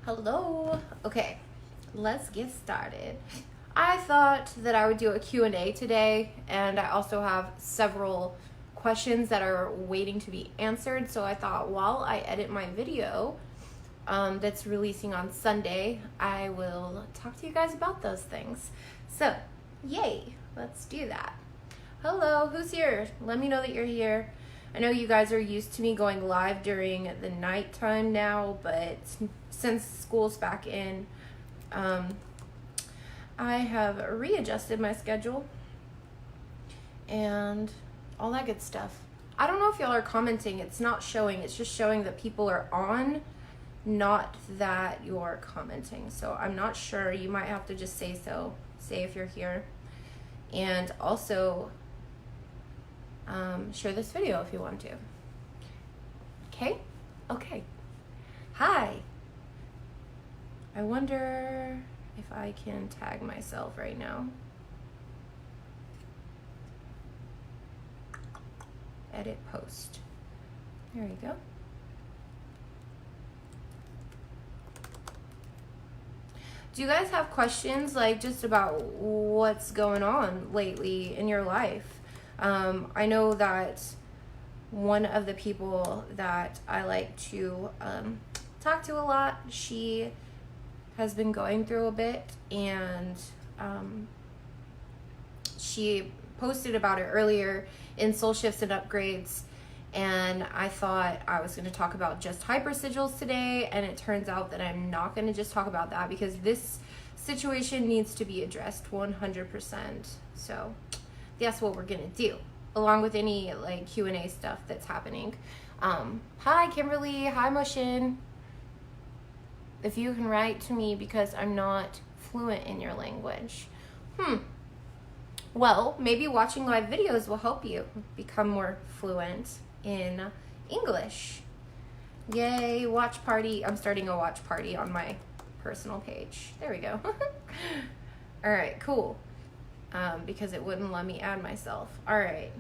Hello. Okay, let's get started. I thought that I would do a Q&A today, and I also have several questions that are waiting to be answered. So I thought while I edit my video that's releasing on Sunday, I will talk to you guys about those things. So, yay, let's do that. Hello, who's here? Let me know that you're here. I know you guys are used to me going live during the nighttime now, but since school's back in, I have readjusted my schedule and all that good stuff. I don't know if y'all are commenting. It's not showing. It's just showing that people are on, not that you're commenting. So I'm not sure. You might have to just say so. Say if you're here. And also share this video if you want to. Okay? Okay. Hi. I wonder if I can tag myself right now. Edit post. There you go. Do you guys have questions like just about what's going on lately in your life? I know that one of the people that I like to talk to a lot, she has been going through a bit, and she posted about it earlier in Soul Shifts and Upgrades, and I thought I was going to talk about just hypersigils today, and it turns out that I'm not going to just talk about that because this situation needs to be addressed 100%. So that's what we're going to do, along with any like Q&A stuff that's happening. Hi Kimberly, hi Mushin. If you can write to me because I'm not fluent in your language. Well, maybe watching live videos will help you become more fluent in English. Yay, watch party. I'm starting a watch party on my personal page. There we go. All right, cool. Because it wouldn't let me add myself. All right.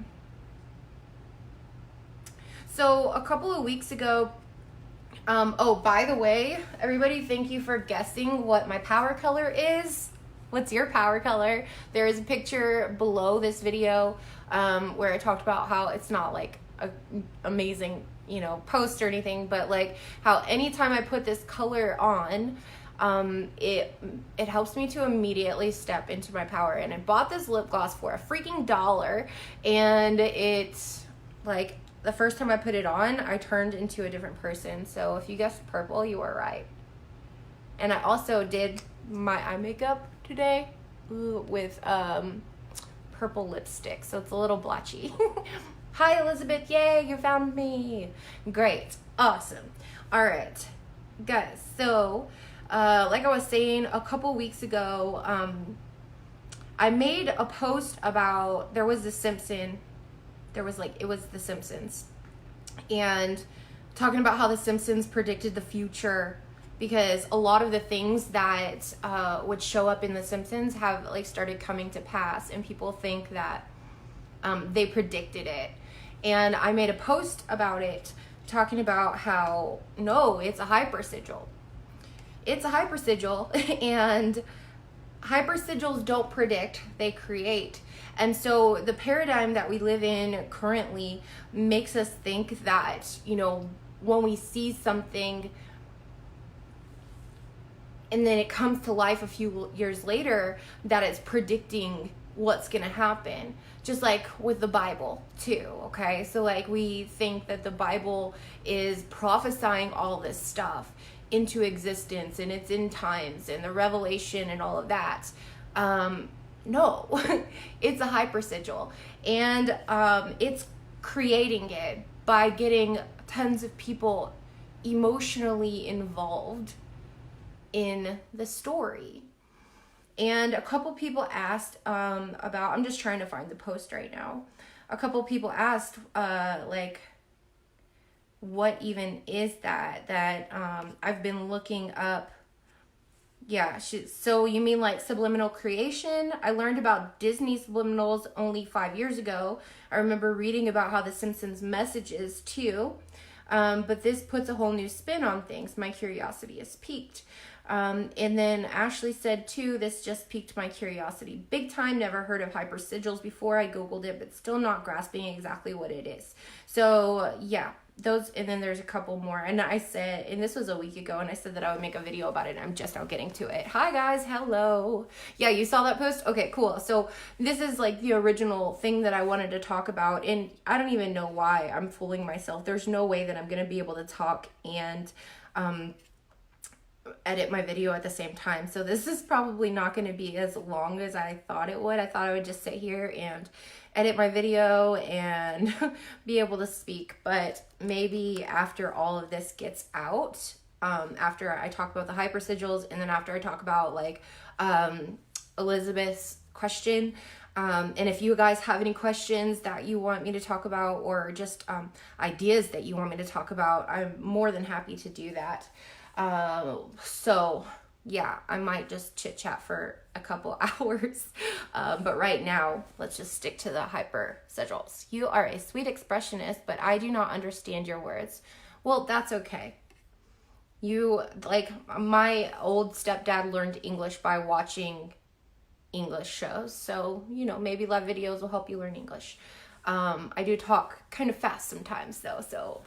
So a couple of weeks ago, oh, by the way, everybody, thank you for guessing what my power color is. What's your power color? There is a picture below this video where I talked about how it's not like a amazing, post or anything, but like how anytime I put this color on, it helps me to immediately step into my power. And I bought this lip gloss for a freaking $1, and it's like the first time I put it on, I turned into a different person. So if you guessed purple, you were right. And I also did my eye makeup today with purple lipstick, so it's a little blotchy. Hi Elizabeth, yay, you found me. Great, awesome. All right, guys, so like I was saying a couple weeks ago, I made a post about, it was The Simpsons, and talking about how The Simpsons predicted the future, because a lot of the things that would show up in The Simpsons have like started coming to pass, and people think that they predicted it. And I made a post about it talking about how no, it's a hypersigil. It's a hypersigil, and hypersigils don't predict, they create. And so the paradigm that we live in currently makes us think that, when we see something and then it comes to life a few years later, that it's predicting what's going to happen. Just like with the Bible too, okay? So like we think that the Bible is prophesying all this stuff into existence, and it's in times and the revelation and all of that. No, it's a hypersigil, and it's creating it by getting tons of people emotionally involved in the story. And a couple people asked about, I'm just trying to find the post right now. A couple people asked like, what even is that I've been looking up. Yeah, so you mean like subliminal creation? I learned about Disney subliminals only 5 years ago. I remember reading about how The Simpsons messages too. But this puts a whole new spin on things. My curiosity is piqued. And then Ashley said too, this just piqued my curiosity big time. Never heard of hypersigils before. I Googled it, but still not grasping exactly what it is. So yeah, those, and then there's a couple more. And I said, and this was a week ago, and I said that I would make a video about it, and I'm just now getting to it. Hi guys, hello. Yeah, you saw that post? Okay, cool. So this is like the original thing that I wanted to talk about, and I don't even know why I'm fooling myself. There's no way that I'm going to be able to talk and edit my video at the same time. So this is probably not going to be as long as I thought it would. I thought I would just sit here and edit my video and be able to speak, but maybe after all of this gets out, after I talk about the hypersigils, and then after I talk about like Elizabeth's question, and if you guys have any questions that you want me to talk about, or just ideas that you want me to talk about, I'm more than happy to do that. So yeah, I might just chit chat for a couple hours. But right now, let's just stick to the hypersigils. You are a sweet expressionist, but I do not understand your words. Well, that's okay. You, like, my old stepdad learned English by watching English shows. So, you know, maybe live videos will help you learn English. I do talk kind of fast sometimes though, so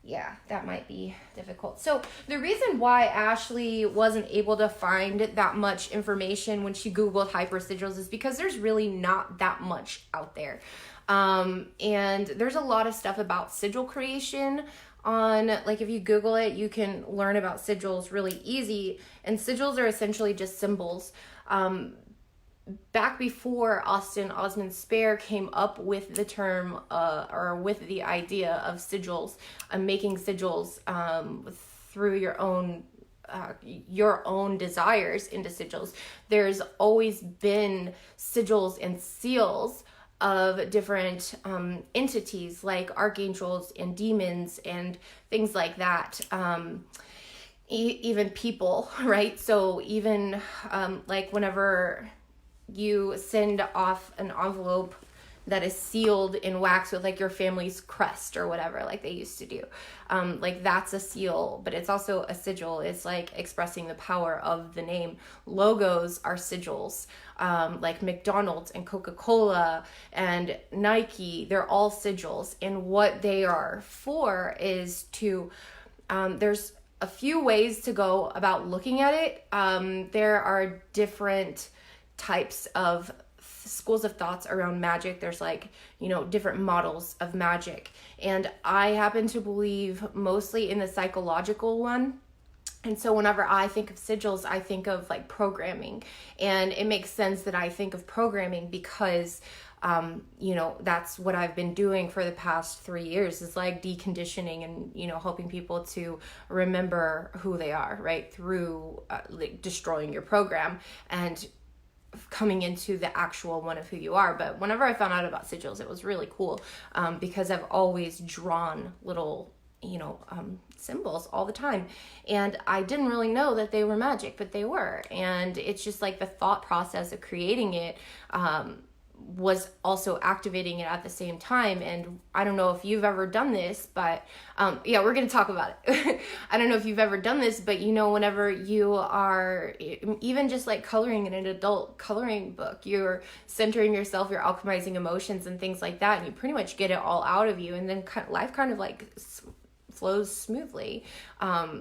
yeah, that might be difficult. So the reason why Ashley wasn't able to find that much information when she Googled hypersigils is because there's really not that much out there. And there's a lot of stuff about sigil creation on, like, if you Google it, you can learn about sigils really easy. And sigils are essentially just symbols. Back before Austin Osman Spare came up with the term, or with the idea of sigils, making sigils through your own desires into sigils, there's always been sigils and seals of different entities like archangels and demons and things like that. Even people, right? So even like whenever you send off an envelope that is sealed in wax with like your family's crest or whatever, like they used to do. Like that's a seal, but it's also a sigil. It's like expressing the power of the name. Logos are sigils, like McDonald's and Coca-Cola and Nike, they're all sigils. And what they are for is to, there's a few ways to go about looking at it. There are different types of schools of thoughts around magic. There's like, you know, different models of magic. And I happen to believe mostly in the psychological one. And so whenever I think of sigils, I think of like programming. And it makes sense that I think of programming because, you know, that's what I've been doing for the past 3 years, is like deconditioning and, you know, helping people to remember who they are, right? Through like destroying your program and coming into the actual one of who you are. But whenever I found out about sigils, it was really cool, because I've always drawn little, you know, symbols all the time, and I didn't really know that they were magic, but they were. And it's just like the thought process of creating it was also activating it at the same time. And I don't know if you've ever done this, but yeah, we're going to talk about it. I don't know if you've ever done this, but you know, whenever you are even just like coloring in an adult coloring book, you're centering yourself, you're alchemizing emotions and things like that, and you pretty much get it all out of you, and then life kind of like flows smoothly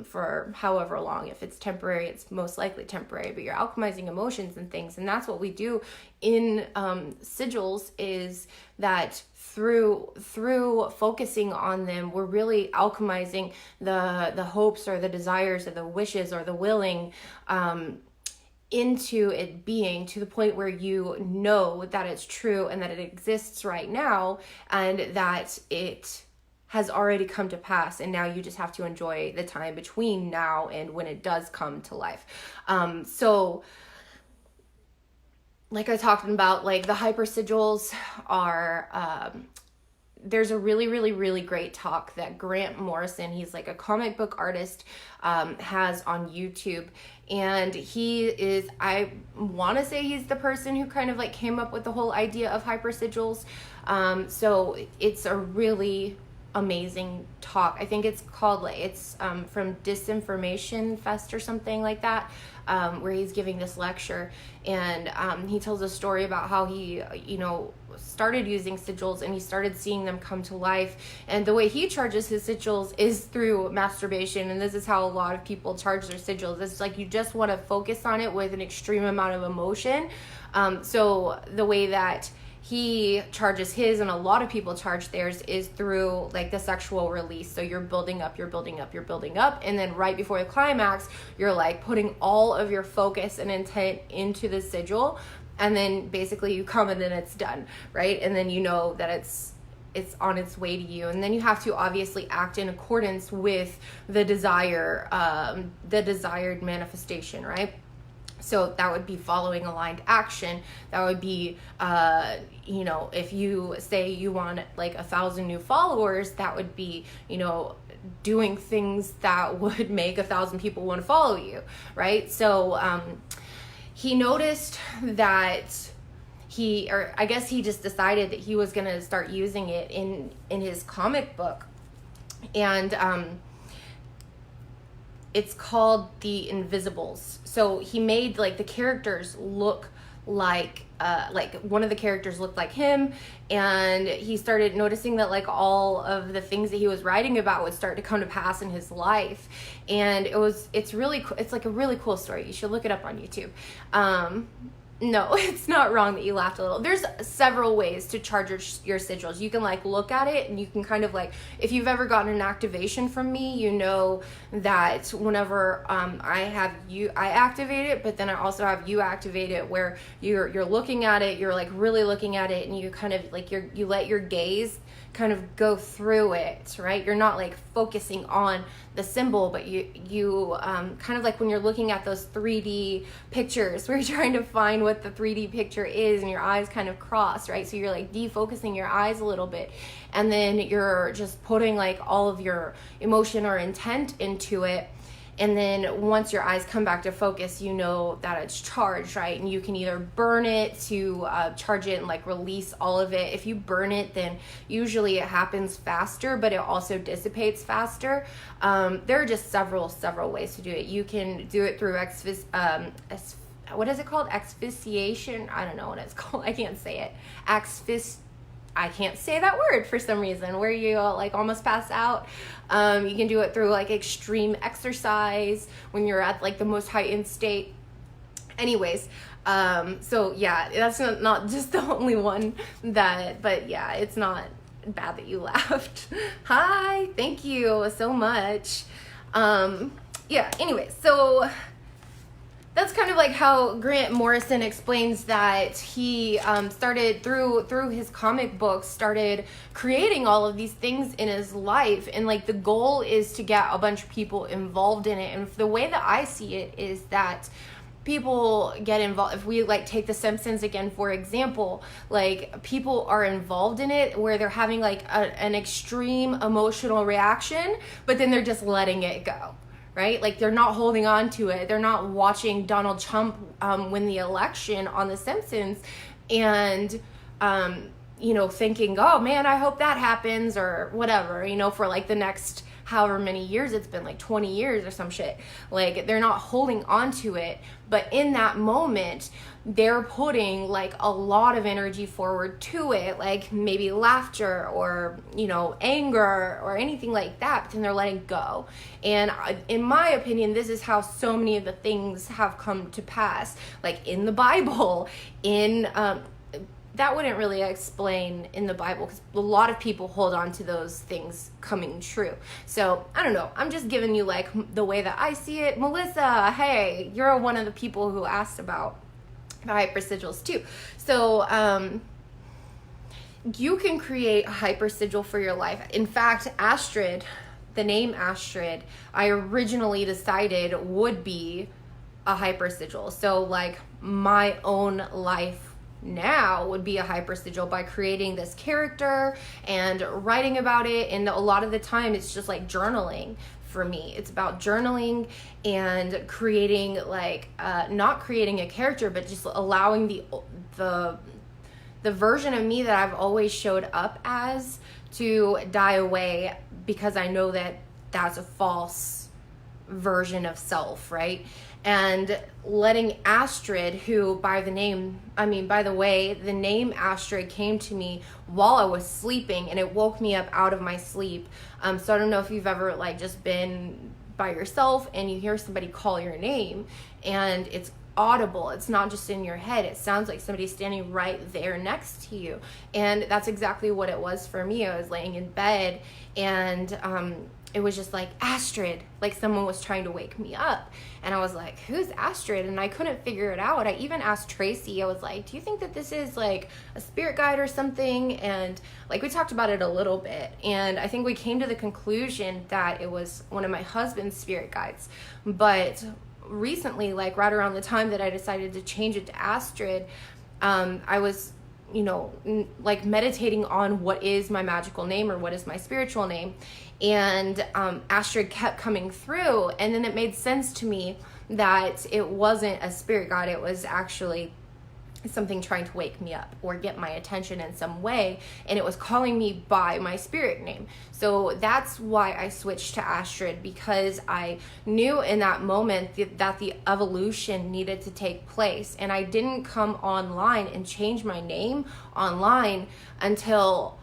for however long. If it's temporary, it's most likely temporary, but you're alchemizing emotions and things. And that's what we do in sigils, is that through focusing on them, we're really alchemizing the hopes or the desires or the wishes or the willing into it being, to the point where you know that it's true and that it exists right now, and that it has already come to pass, and now you just have to enjoy the time between now and when it does come to life. So like I talked about, like the hypersigils are, there's a really great talk that Grant Morrison, he's like a comic book artist, has on YouTube. And he is, I want to say he's the person who kind of like came up with the whole idea of hypersigils. So it's a really amazing talk. I think it's called, like, it's from Disinformation Fest or something like that, where he's giving this lecture, and he tells a story about how he, started using sigils and he started seeing them come to life. And the way he charges his sigils is through masturbation, and this is how a lot of people charge their sigils. It's like you just want to focus on it with an extreme amount of emotion. So the way that he charges his, and a lot of people charge theirs, is through like the sexual release. So you're building up, and then right before the climax, you're like putting all of your focus and intent into the sigil, and then basically you come and then it's done, right? And then you know that it's on its way to you, and then you have to obviously act in accordance with the desired manifestation, right? So that would be following aligned action. That would be, if you say you want like 1,000 new followers, that would be, doing things that would make 1,000 people want to follow you, right? So he noticed that he just decided that he was going to start using it in his comic book. And it's called The Invisibles. So he made like the characters look like one of the characters looked like him, and he started noticing that like all of the things that he was writing about would start to come to pass in his life. And it's like a really cool story. You should look it up on YouTube. No, it's not wrong that you laughed a little. There's several ways to charge your sigils. You can like look at it, and you can kind of like, if you've ever gotten an activation from me, you know that whenever I activate it, but then I also have you activate it, where you're looking at it, you're like really looking at it, and you kind of like you let your gaze kind of go through it, right? You're not like focusing on the symbol, but you kind of like when you're looking at those 3D pictures where you're trying to find what the 3D picture is, and your eyes kind of cross, right? So you're like defocusing your eyes a little bit, and then you're just putting like all of your emotion or intent into it. And then once your eyes come back to focus, you know that it's charged, right? And you can either burn it to charge it and like release all of it. If you burn it, then usually it happens faster, but it also dissipates faster. There are just several ways to do it. You can do it through what is it called? Asphyxiation? I don't know what it's called. I can't say it. I can't say that word for some reason, where you like almost pass out. You can do it through like extreme exercise when you're at like the most heightened state. Anyways, so yeah, that's not just the only one but yeah, it's not bad that you laughed. Hi, thank you so much. Yeah, anyways, so that's kind of like how Grant Morrison explains that he started through his comic books, started creating all of these things in his life, and like the goal is to get a bunch of people involved in it. And the way that I see it is that people get involved. If we like take The Simpsons again, for example, like people are involved in it where they're having like an extreme emotional reaction, but then they're just letting it go. Right? Like they're not holding on to it. They're not watching Donald Trump win the election on The Simpsons and, thinking, oh man, I hope that happens or whatever, for like the next however many years it's been, like 20 years or some shit. Like they're not holding on to it, but in that moment, they're putting like a lot of energy forward to it, like maybe laughter or, anger or anything like that, but then they're letting go. And in my opinion, this is how so many of the things have come to pass, like in the Bible, that wouldn't really explain in the Bible because a lot of people hold on to those things coming true. So I don't know. I'm just giving you like the way that I see it. Melissa, hey, you're one of the people who asked about the hypersigils too. So you can create a hypersigil for your life. In fact, Astrid, the name Astrid, I originally decided would be a hypersigil. So like my own life now would be a hypersigil by creating this character and writing about it. And a lot of the time it's just like journaling for me. It's about journaling and creating like not creating a character, but just allowing the the version of me that I've always showed up as to die away, because I know that that's a false version of self, right? And letting Astrid, who by the way, the name Astrid came to me while I was sleeping, and it woke me up out of my sleep. So I don't know if you've ever like just been by yourself and you hear somebody call your name and it's audible. It's not just in your head. It sounds like somebody's standing right there next to you. And that's exactly what it was for me. I was laying in bed and it was just like, Astrid, like someone was trying to wake me up. And I was like, who's Astrid? And I couldn't figure it out. I even asked Tracy, I was like, do you think that this is like a spirit guide or something? And like we talked about it a little bit. And I think we came to the conclusion that it was one of my husband's spirit guides. But recently, like right around the time that I decided to change it to Astrid, I was like meditating on what is my magical name or what is my spiritual name. And Astrid kept coming through, and then it made sense to me that it wasn't a spirit guide. It was actually something trying to wake me up or get my attention in some way, and it was calling me by my spirit name. So that's why I switched to Astrid, because I knew in that moment that the evolution needed to take place. And I didn't come online and change my name online until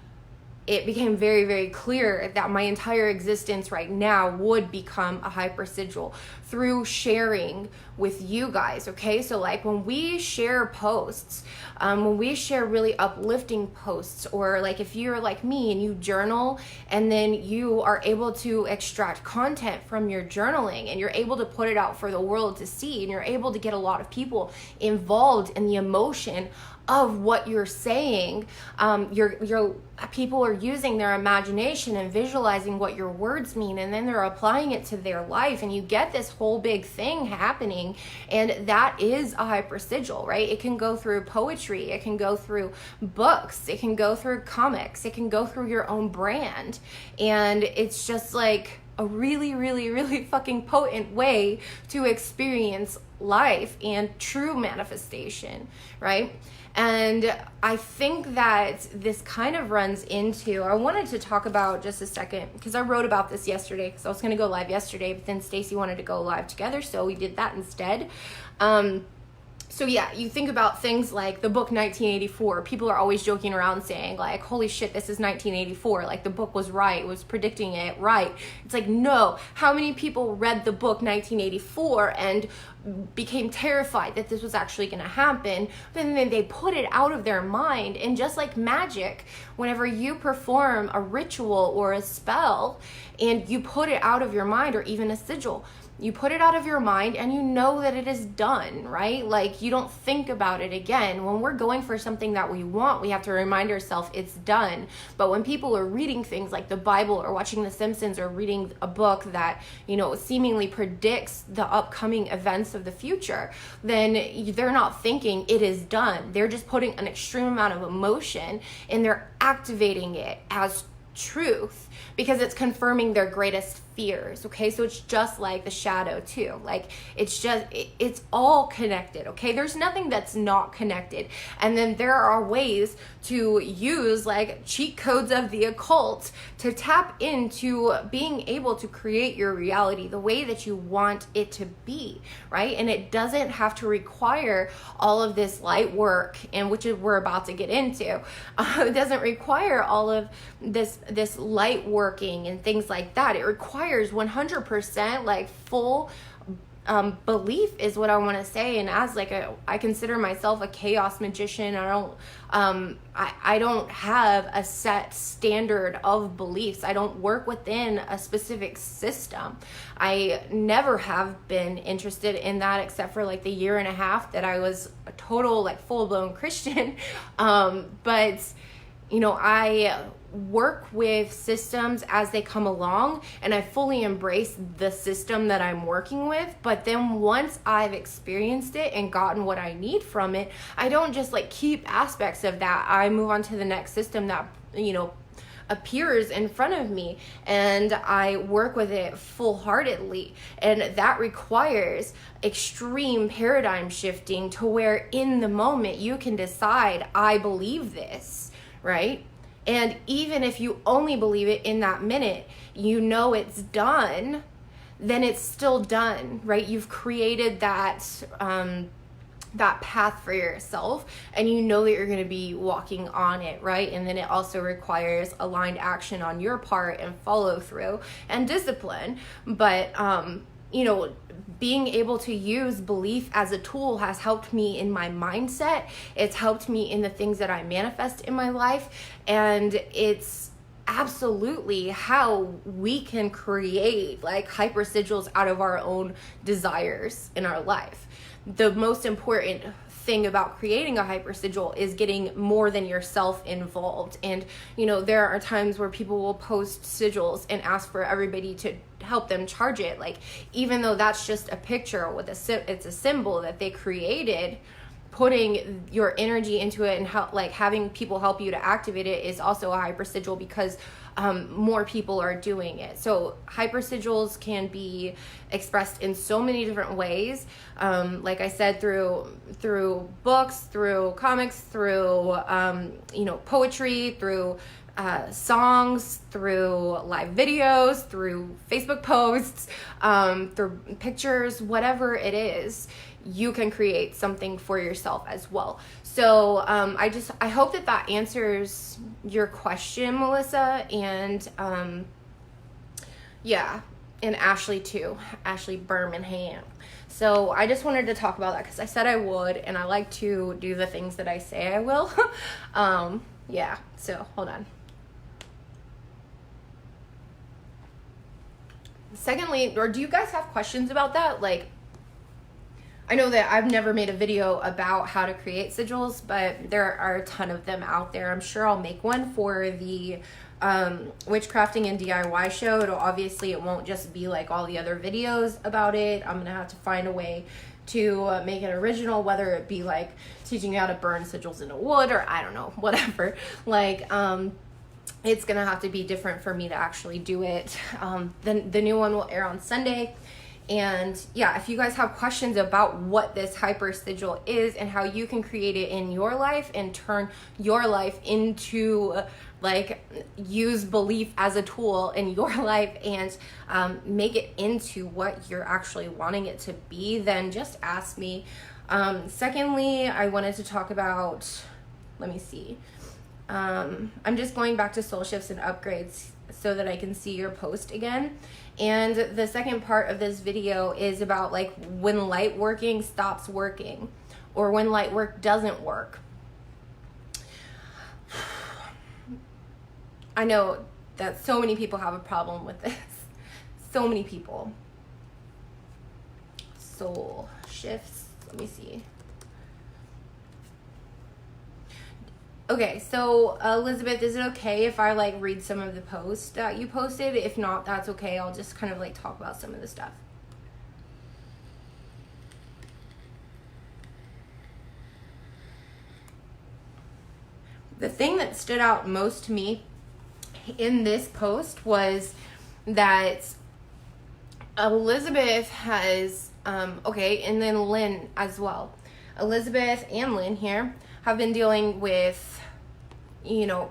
it became very, very clear that my entire existence right now would become a hypersigil through sharing with you guys, okay? So like when we share posts, when we share really uplifting posts, or like if you're like me and you journal and then you are able to extract content from your journaling and you're able to put it out for the world to see, and you're able to get a lot of people involved in the emotion of what you're saying, your people are using their imagination and visualizing what your words mean, and then they're applying it to their life, and you get this whole big thing happening. And that is a hypersigil, right? It can go through poetry, it can go through books, it can go through comics, it can go through your own brand, and it's just like a really, really, really fucking potent way to experience life and true manifestation, right? And I think that this kind of runs into, I wanted to talk about just a second, because I wrote about this yesterday, because I was going to go live yesterday, but then Stacy wanted to go live together, so we did that instead. So yeah, you think about things like the book 1984. People are always joking around saying like, holy shit, this is 1984. Like the book was right, was predicting it right. It's like, no, how many people read the book 1984 and became terrified that this was actually going to happen? Then they put it out of their mind. And just like magic, whenever you perform a ritual or a spell and you put it out of your mind, or even a sigil, you put it out of your mind and you know that it is done, right? Like you don't think about it again. When we're going for something that we want, we have to remind ourselves it's done. But when people are reading things like the Bible or watching The Simpsons or reading a book that, seemingly predicts the upcoming events of the future, then they're not thinking it is done. They're just putting an extreme amount of emotion and they're activating it as truth because it's confirming their greatest fears. Okay, so it's just like the shadow too. Like it's all connected. Okay, there's nothing that's not connected. And then there are ways to use like cheat codes of the occult to tap into being able to create your reality the way that you want it to be, right? And it doesn't have to require all of this light work, and which we're about to get into. It doesn't require all of this light working and things like that. It requires 100% like full belief is what I want to say. And as like I consider myself a chaos magician. I don't have a set standard of beliefs. I don't work within a specific system. I never have been interested in that except for like the year and a half that I was a total like full-blown Christian. But I work with systems as they come along, and I fully embrace the system that I'm working with. But then once I've experienced it and gotten what I need from it, I don't just like keep aspects of that. I move on to the next system that appears in front of me, and I work with it full-heartedly. And that requires extreme paradigm shifting to where in the moment you can decide, I believe this, right? And even if you only believe it in that minute, you know it's done, then it's still done, right? You've created that that path for yourself, and you know that you're going to be walking on it, right? And then it also requires aligned action on your part and follow through and discipline. But you know, being able to use belief as a tool has helped me in my mindset. It's helped me in the things that I manifest in my life, and it's absolutely how we can create like hyper sigils out of our own desires in our life. The most important thing about creating a hyper sigil is getting more than yourself involved. And you know, there are times where people will post sigils and ask for everybody to help them charge it, like even though that's just a picture with it's a symbol that they created. Putting your energy into it and having people help you to activate it is also a hyper sigil, because more people are doing it. So hyper sigils can be expressed in so many different ways. Like I said, through books, through comics, through you know, poetry, through songs, through live videos, through Facebook posts, through pictures, whatever it is, you can create something for yourself as well. So I hope that answers your question, Melissa, and yeah, and Ashley too, Ashley Birmingham. So I just wanted to talk about that because I said I would, and I like to do the things that I say I will. Yeah, so hold on. Secondly, or do you guys have questions about that? Like, I know that I've never made a video about how to create sigils, but there are a ton of them out there. I'm sure I'll make one for the witchcrafting and DIY show. It won't just be like all the other videos about it. I'm gonna have to find a way to make it original, whether it be like teaching you how to burn sigils into wood, or I don't know, whatever. Like, it's gonna have to be different for me to actually do it. The new one will air on Sunday. And yeah, if you guys have questions about what this hyper sigil is and how you can create it in your life and turn your life into, like, use belief as a tool in your life and make it into what you're actually wanting it to be, then just ask me. Secondly, I wanted to talk about, let me see. I'm just going back to soul shifts and upgrades so that I can see your post again. And the second part of this video is about like when light working stops working, or when light work doesn't work. I know that so many people have a problem with this. So many people. Soul shifts. Let me see. Okay, so Elizabeth, is it okay if I like read some of the posts that you posted? If not, that's okay. I'll just kind of like talk about some of the stuff. The thing that stood out most to me in this post was that Elizabeth has, okay, and then Lynn as well. Elizabeth and Lynn here have been dealing with, you know,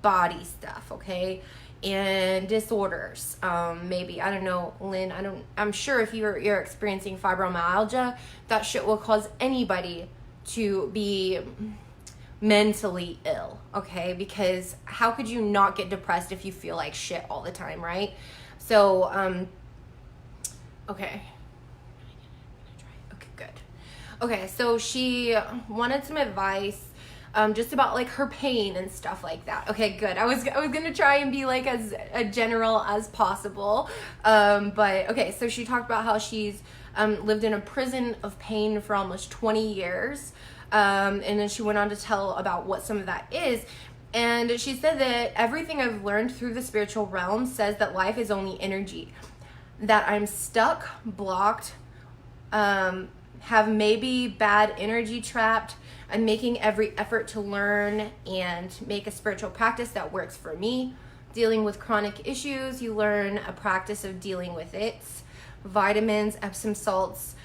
body stuff, okay, and disorders. Maybe, I don't know, Lynn, I'm sure if you're experiencing fibromyalgia, that shit will cause anybody to be mentally ill, okay? Because how could you not get depressed if you feel like shit all the time, right? So, okay. Okay, good. Okay, so she wanted some advice just about like her pain and stuff like that. Okay, good. I was gonna try and be like as general as possible, but okay. So she talked about how she's lived in a prison of pain for almost 20 years, and then she went on to tell about what some of that is. And she said that everything I've learned through the spiritual realm says that life is only energy, that I'm stuck, blocked, have maybe bad energy trapped. I'm making every effort to learn and make a spiritual practice that works for me. Dealing with chronic issues, you learn a practice of dealing with it. Vitamins, Epsom salts,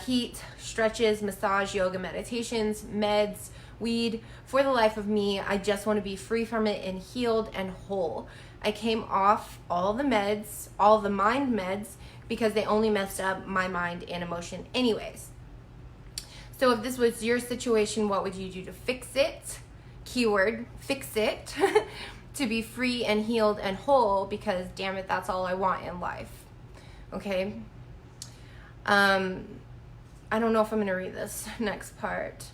heat, stretches, massage, yoga, meditations, meds, weed. For the life of me, I just want to be free from it and healed and whole. I came off all the meds, all the mind meds, because they only messed up my mind and emotion anyways. So if this was your situation, what would you do to fix it? Keyword, fix it. To be free and healed and whole, because damn it, that's all I want in life. Okay? I don't know if I'm going to read this next part.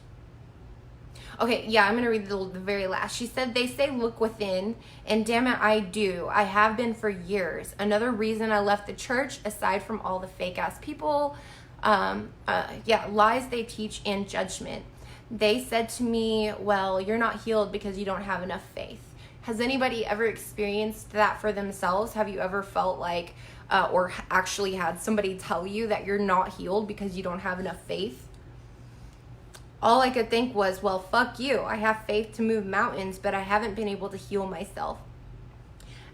Okay, yeah, I'm going to read the very last. She said, they say look within, and damn it, I do. I have been for years. Another reason I left the church, aside from all the fake-ass people, lies they teach and judgment. They said to me, well, you're not healed because you don't have enough faith. Has anybody ever experienced that for themselves? Have you ever felt like, or actually had somebody tell you that you're not healed because you don't have enough faith? All I could think was, well, fuck you. I have faith to move mountains, but I haven't been able to heal myself.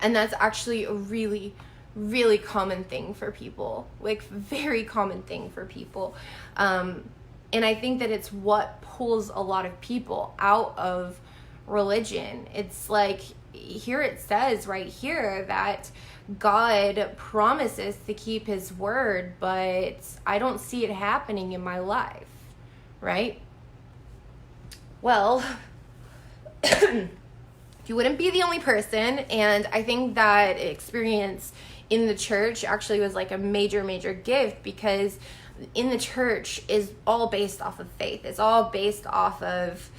And that's actually a really, really common thing for people. Like, very common thing for people. And I think that it's what pulls a lot of people out of religion. It's like, here it says right here that God promises to keep his word, but I don't see it happening in my life, right? Well, you wouldn't be the only person, and I think that experience in the church actually was like a major, major gift, because in the church is all based off of faith. It's all based off of,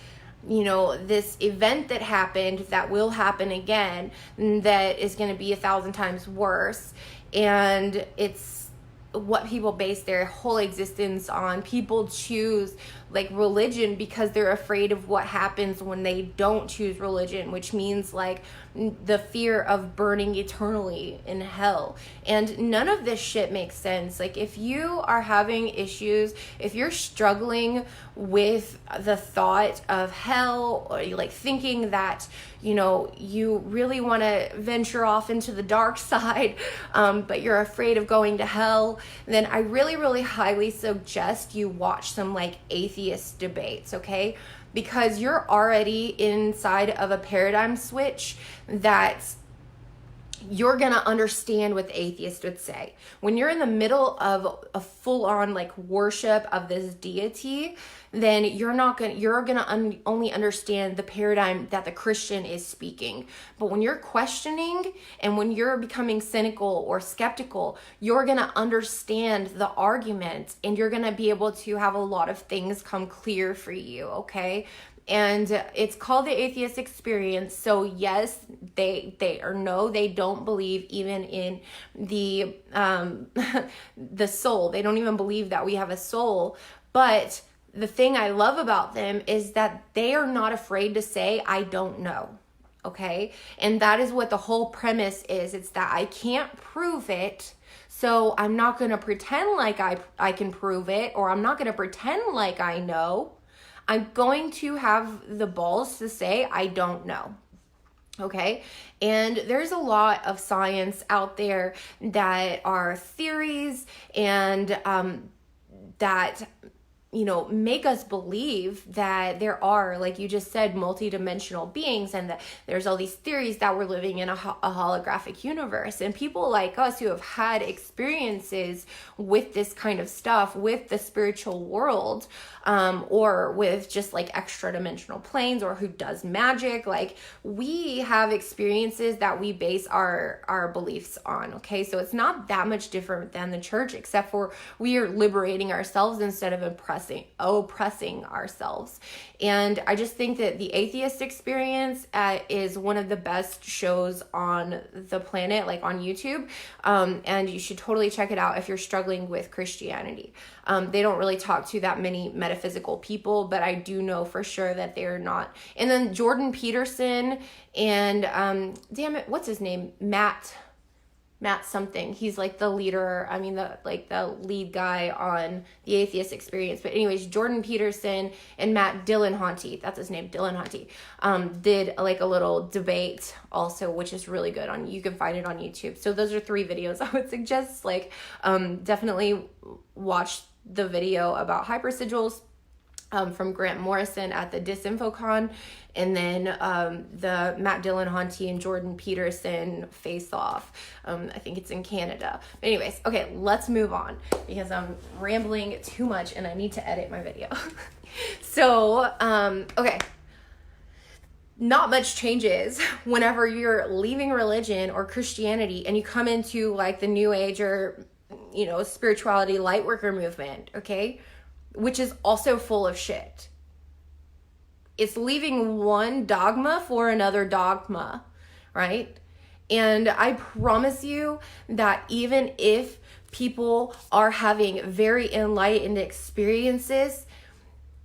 you know, this event that happened that will happen again, that is going to be 1,000 times worse. And it's what people base their whole existence on. People choose like religion because they're afraid of what happens when they don't choose religion, which means like the fear of burning eternally in hell. And none of this shit makes sense. Like, if you are having issues, if you're struggling with the thought of hell, or like thinking that, you know, you really want to venture off into the dark side, but you're afraid of going to hell, then I really, really highly suggest you watch some like atheist debates, okay? Because you're already inside of a paradigm switch that you're going to understand what the atheist would say. When you're in the middle of a full-on like worship of this deity, then you're going to only understand the paradigm that the Christian is speaking. But when you're questioning and when you're becoming cynical or skeptical, you're going to understand the argument, and you're going to be able to have a lot of things come clear for you, okay? And it's called the atheist experience. So yes, they don't believe even in the the soul. They don't even believe that we have a soul. But the thing I love about them is that they are not afraid to say, I don't know. Okay? And that is what the whole premise is. It's that I can't prove it, so I'm not going to pretend like I can prove it, or I'm not going to pretend like I know. I'm going to have the balls to say, I don't know. Okay? And there's a lot of science out there that are theories and that, you know, make us believe that there are, like you just said, multidimensional beings, and that there's all these theories that we're living in a holographic universe. And people like us who have had experiences with this kind of stuff, with the spiritual world, or with just like extra dimensional planes, or who does magic, like we have experiences that we base our beliefs on. Okay, so it's not that much different than the church, except for we are liberating ourselves instead of oppressing ourselves. And I just think that the atheist experience is one of the best shows on the planet, like on YouTube. And you should totally check it out if you're struggling with Christianity. They don't really talk to that many metaphysical people, but I do know for sure that they're not. And then Jordan Peterson and, damn it, what's his name? Matt Matt something. He's like the leader, the lead guy on the Atheist Experience. But anyways, Jordan Peterson and Matt Dillahunty, that's his name, Dillahunty, did like a little debate also, which is really good. You can find it on YouTube. So those are 3 videos I would suggest. Like, definitely watch the video about hypersigils from Grant Morrison at the DisinfoCon, and then the Matt Dillahunty and Jordan Peterson face off. I think it's in Canada. But anyways, okay, let's move on because I'm rambling too much and I need to edit my video. So, okay. Not much changes whenever you're leaving religion or Christianity and you come into like the New Age or, spirituality Lightworker movement, okay? Which is also full of shit. It's leaving one dogma for another dogma, right? And I promise you that even if people are having very enlightened experiences,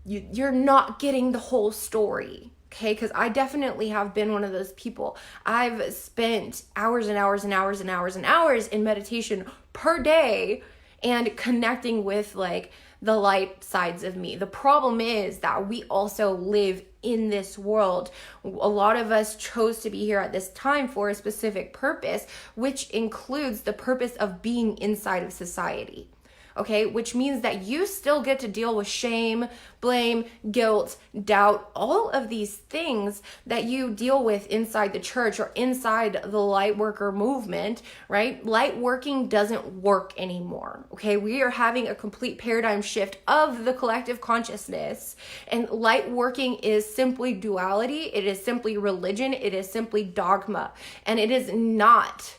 you're not getting the whole story, okay? Because I definitely have been one of those people. I've spent hours and hours and hours and hours and hours in meditation per day and connecting with like the light sides of me. The problem is that we also live in this world. A lot of us chose to be here at this time for a specific purpose, which includes the purpose of being inside of society. Okay, which means that you still get to deal with shame, blame, guilt, doubt, all of these things that you deal with inside the church or inside the Lightworker movement, right? Lightworking doesn't work anymore, okay? We are having a complete paradigm shift of the collective consciousness, and Lightworking is simply duality, it is simply religion, it is simply dogma, and it is not,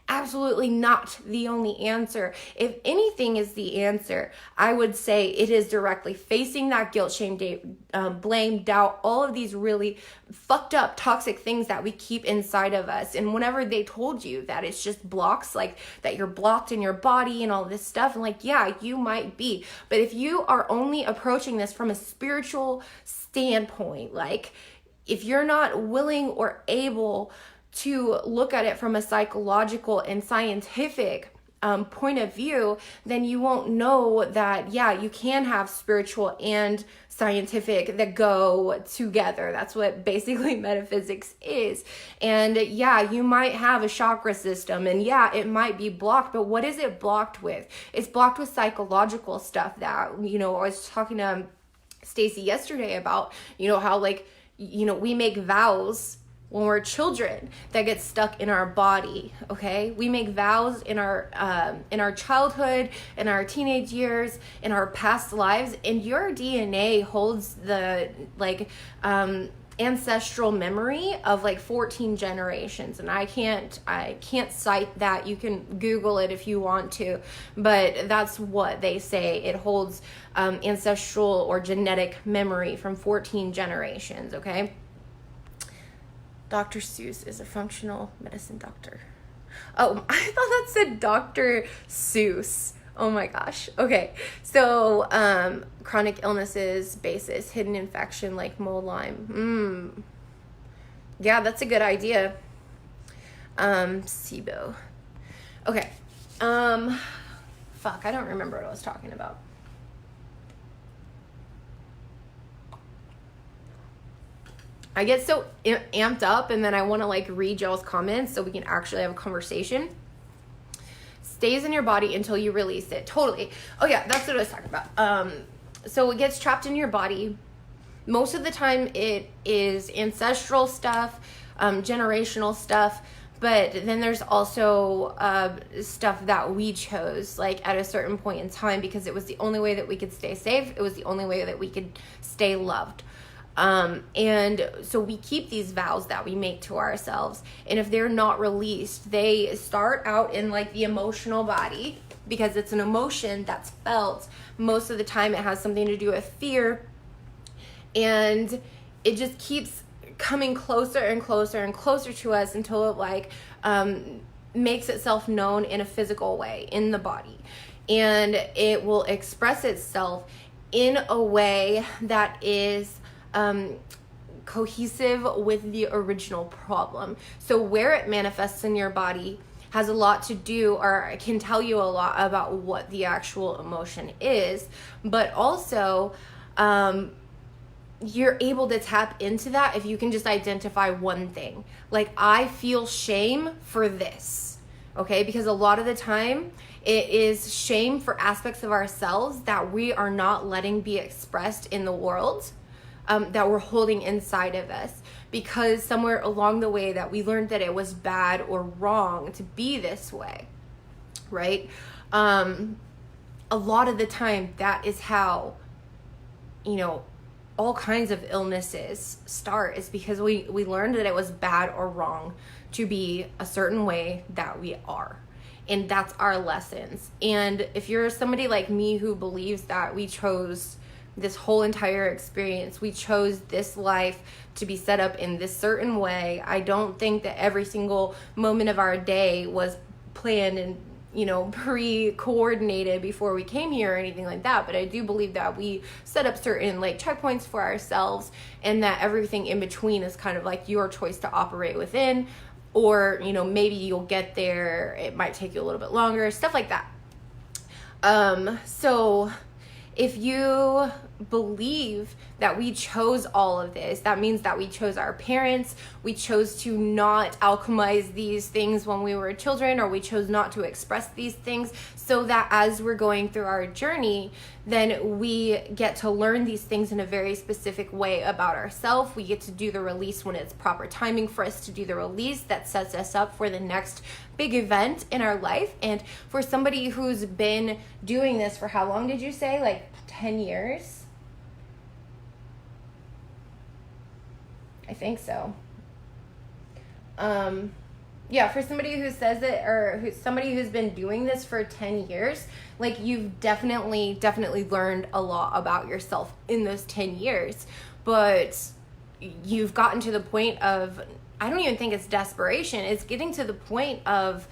absolutely not the only answer. If anything is the answer, I would say it is directly facing that guilt, shame, blame, doubt, all of these really fucked up toxic things that we keep inside of us. And whenever they told you that it's just blocks, like that you're blocked in your body and all this stuff, and like, yeah, you might be. But if you are only approaching this from a spiritual standpoint, like if you're not willing or able to look at it from a psychological and scientific point of view, then you won't know that, yeah, you can have spiritual and scientific that go together. That's what basically metaphysics is. And yeah, you might have a chakra system and yeah, it might be blocked, but what is it blocked with? It's blocked with psychological stuff that, I was talking to Stacy yesterday about, how like, we make vows when we're children that get stuck in our body, okay? We make vows in our childhood, in our teenage years, in our past lives, and your DNA holds the ancestral memory of like 14 generations, and I can't cite that. You can Google it if you want to, but that's what they say. It holds ancestral or genetic memory from 14 generations, okay? Dr. Seuss is a functional medicine doctor. Oh, I thought that said Dr. Seuss. Oh my gosh. Okay. So, chronic illnesses, basis, hidden infection like mold, Lyme. Yeah, that's a good idea. SIBO. Okay. Fuck, I don't remember what I was talking about. I get so amped up and then I want to like read y'all's comments so we can actually have a conversation. Stays in your body until you release it. Totally. Oh yeah, that's what I was talking about. So it gets trapped in your body. Most of the time it is ancestral stuff, generational stuff, but then there's also stuff that we chose like at a certain point in time because it was the only way that we could stay safe. It was the only way that we could stay loved. And so we keep these vows that we make to ourselves, and if they're not released, they start out in like the emotional body because it's an emotion that's felt. Most of the time it has something to do with fear, and it just keeps coming closer and closer and closer to us until it like makes itself known in a physical way in the body, and it will express itself in a way that is cohesive with the original problem. So where it manifests in your body has a lot to do, or can tell you a lot about what the actual emotion is, but also you're able to tap into that if you can just identify one thing. Like, I feel shame for this, okay? Because a lot of the time it is shame for aspects of ourselves that we are not letting be expressed in the world, that we're holding inside of us, because somewhere along the way that we learned that it was bad or wrong to be this way, right? A lot of the time that is how, all kinds of illnesses start, is because we learned that it was bad or wrong to be a certain way that we are. And that's our lessons. And if you're somebody like me who believes that we chose this whole entire experience, we chose this life to be set up in this certain way, I don't think that every single moment of our day was planned and pre-coordinated before we came here or anything like that. But I do believe that we set up certain checkpoints for ourselves, and that everything in between is kind of like your choice to operate within, or maybe you'll get there, it might take you a little bit longer, stuff like that. So if you believe that we chose all of this, that means that we chose our parents, we chose to not alchemize these things when we were children, or we chose not to express these things, so that as we're going through our journey, then we get to learn these things in a very specific way about ourselves. We get to do the release when it's proper timing for us to do the release that sets us up for the next big event in our life. And for somebody who's been doing this for how long did you say? 10 years? I think so. Yeah, for somebody who says it, or somebody who's been doing this for 10 years, you've definitely learned a lot about yourself in those 10 years. But you've gotten to the point of, I don't even think it's desperation, it's getting to the point of,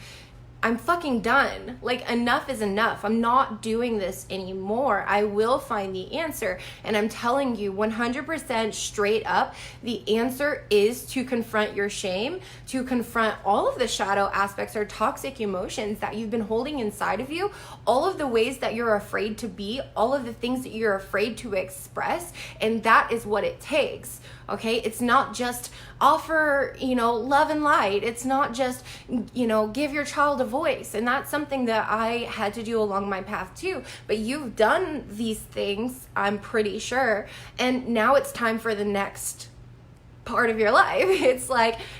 I'm fucking done. Enough is enough. I'm not doing this anymore. I will find the answer. And I'm telling you 100% straight up, the answer is to confront your shame, to confront all of the shadow aspects or toxic emotions that you've been holding inside of you, all of the ways that you're afraid to be, all of the things that you're afraid to express. And that is what it takes. Okay, it's not just offer, love and light. It's not just, give your child a voice. And that's something that I had to do along my path too. But you've done these things, I'm pretty sure. And now it's time for the next part of your life. It's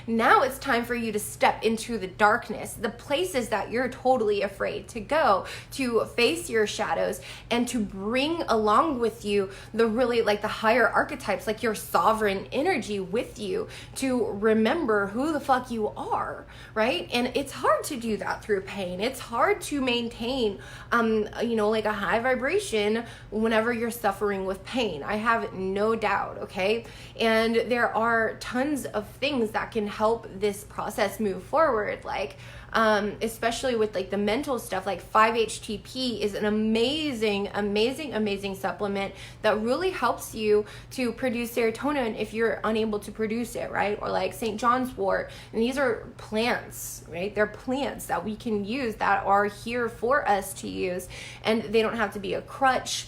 now it's time for you to step into the darkness, the places that you're totally afraid to go, to face your shadows, and to bring along with you the really the higher archetypes, your sovereign energy with you, to remember who the fuck you are, right? And it's hard to do that through pain. It's hard to maintain a high vibration whenever you're suffering with pain. I have no doubt, okay? And there are tons of things that can help this process move forward, especially with the mental stuff. 5-HTP is an amazing supplement that really helps you to produce serotonin if you're unable to produce it, right? Or St. John's wort. And these are plants, right? They're plants that we can use, that are here for us to use, and they don't have to be a crutch.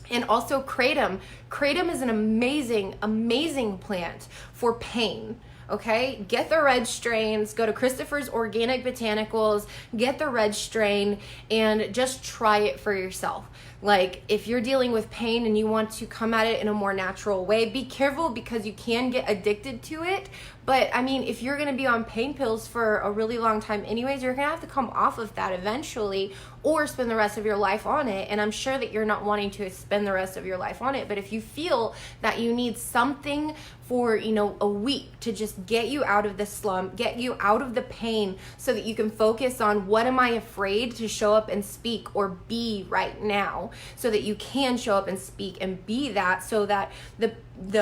And also kratom. Kratom is an amazing plant for pain. Okay, get the red strains, go to Christopher's Organic Botanicals, get the red strain, and just try it for yourself. If you're dealing with pain and you want to come at it in a more natural way, be careful, because you can get addicted to it. But if you're going to be on pain pills for a really long time anyways, you're going to have to come off of that eventually, or spend the rest of your life on it. And I'm sure that you're not wanting to spend the rest of your life on it. But if you feel that you need something for, a week to just get you out of the slump, get you out of the pain, so that you can focus on, what am I afraid to show up and speak or be right now, so that you can show up and speak and be that, so that the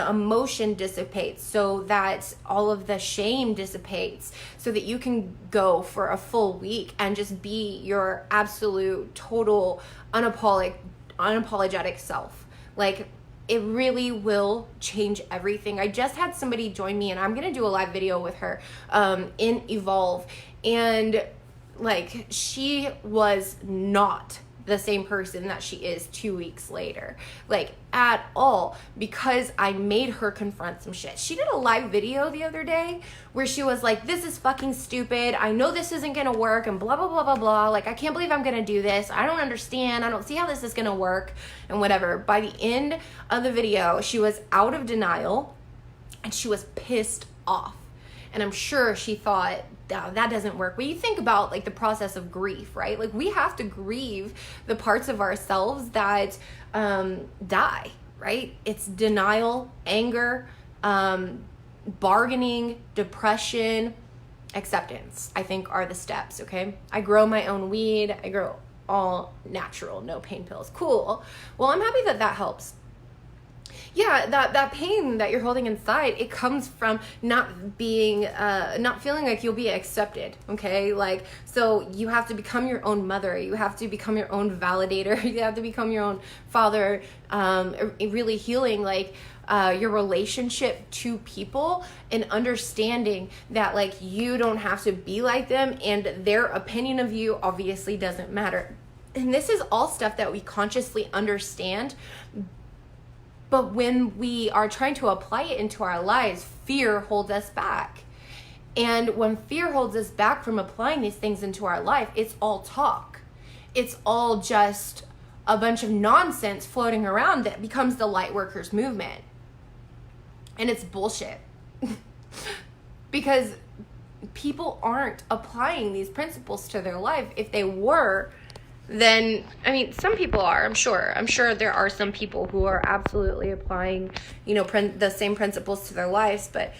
emotion dissipates, so that all of the shame dissipates, so that you can go for a full week and just be your absolute, total, unapologetic self. It really will change everything. I just had somebody join me, and I'm going to do a live video with her in Evolve. And like, she was not the same person that she is 2 weeks later, like, at all, because I made her confront some shit. She did a live video the other day where she was like, this is fucking stupid, I know this isn't gonna work, and blah blah blah blah blah, like, I can't believe I'm gonna do this, I don't understand, I don't see how this is gonna work, and whatever. By the end of the video, she was out of denial and she was pissed off. And I'm sure she thought, oh, that doesn't work. When you think about like the process of grief, right? Like, we have to grieve the parts of ourselves that die, right? It's denial, anger, bargaining, depression, acceptance, I think, are the steps, okay? I grow my own weed. I grow all natural, no pain pills. Cool. Well, I'm happy that that helps. Yeah, that pain that you're holding inside, it comes from not being, not feeling like you'll be accepted, okay? Like, so you have to become your own mother. You have to become your own validator. You have to become your own father, really healing, like, your relationship to people and understanding that, like, you don't have to be like them and their opinion of you obviously doesn't matter. And this is all stuff that we consciously understand. But when we are trying to apply it into our lives, fear holds us back. And when fear holds us back from applying these things into our life, it's all talk. It's all just a bunch of nonsense floating around that becomes the Lightworkers movement. And it's bullshit. Because people aren't applying these principles to their life. If they were, then, I mean, some people are, I'm sure there are some people who are absolutely applying, you know, the same principles to their lives, but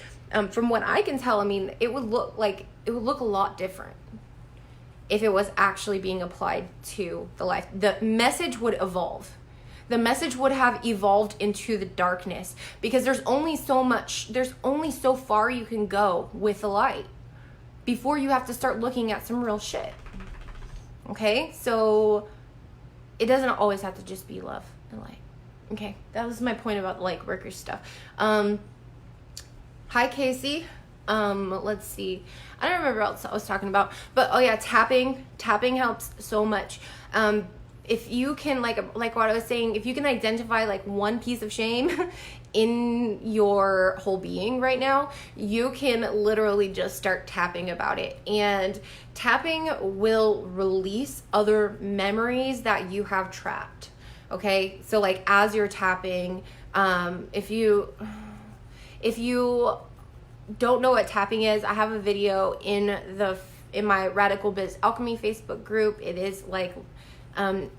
from what I can tell, I mean, it would look a lot different if it was actually being applied to the life. The message would evolve. The message would have evolved into the darkness, because there's only so far you can go with the light before you have to start looking at some real shit. Okay, so it doesn't always have to just be love and light. Okay, that was my point about the Lightworker stuff. Hi, Casey. Let's see. I don't remember what else I was talking about. But, oh yeah, tapping. Tapping helps so much. If you can, like what I was saying, if you can identify like one piece of shame in your whole being right now, you can literally just start tapping about it. And tapping will release other memories that you have trapped. Okay? So like as you're tapping, if you don't know what tapping is, I have a video in my Radical Biz Alchemy Facebook group. It is like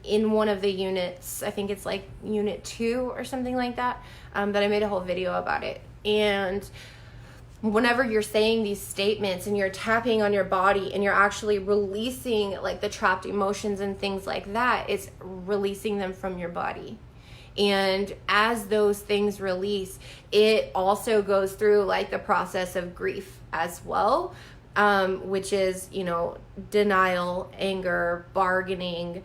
in one of the units, I think it's like unit 2 or something like that, that I made a whole video about it. And whenever you're saying these statements and you're tapping on your body and you're actually releasing like the trapped emotions and things like that, it's releasing them from your body. And as those things release, it also goes through like the process of grief as well, which is, you know, denial, anger, bargaining,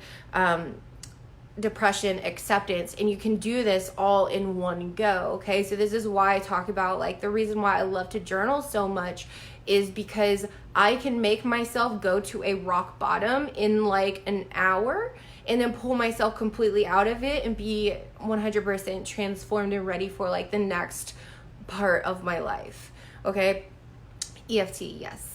depression, acceptance. And you can do this all in one go. Okay. So this is why I talk about, like, the reason why I love to journal so much is because I can make myself go to a rock bottom in like an hour and then pull myself completely out of it and be 100% transformed and ready for like the next part of my life. Okay. EFT. Yes.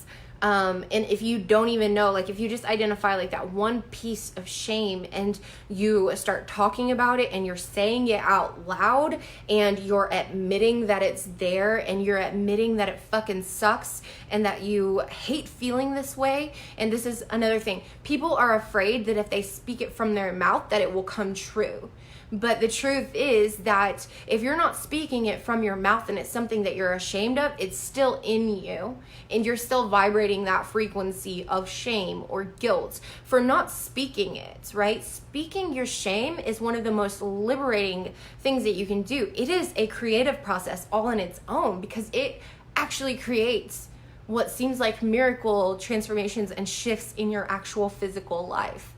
And if you don't even know, like if you just identify like that one piece of shame and you start talking about it and you're saying it out loud and you're admitting that it's there and you're admitting that it fucking sucks and that you hate feeling this way. And this is another thing. People are afraid that if they speak it from their mouth that it will come true. But the truth is that if you're not speaking it from your mouth and it's something that you're ashamed of, it's still in you and you're still vibrating that frequency of shame or guilt for not speaking it, right? Speaking your shame is one of the most liberating things that you can do. It is a creative process all on its own because it actually creates what seems like miracle transformations and shifts in your actual physical life.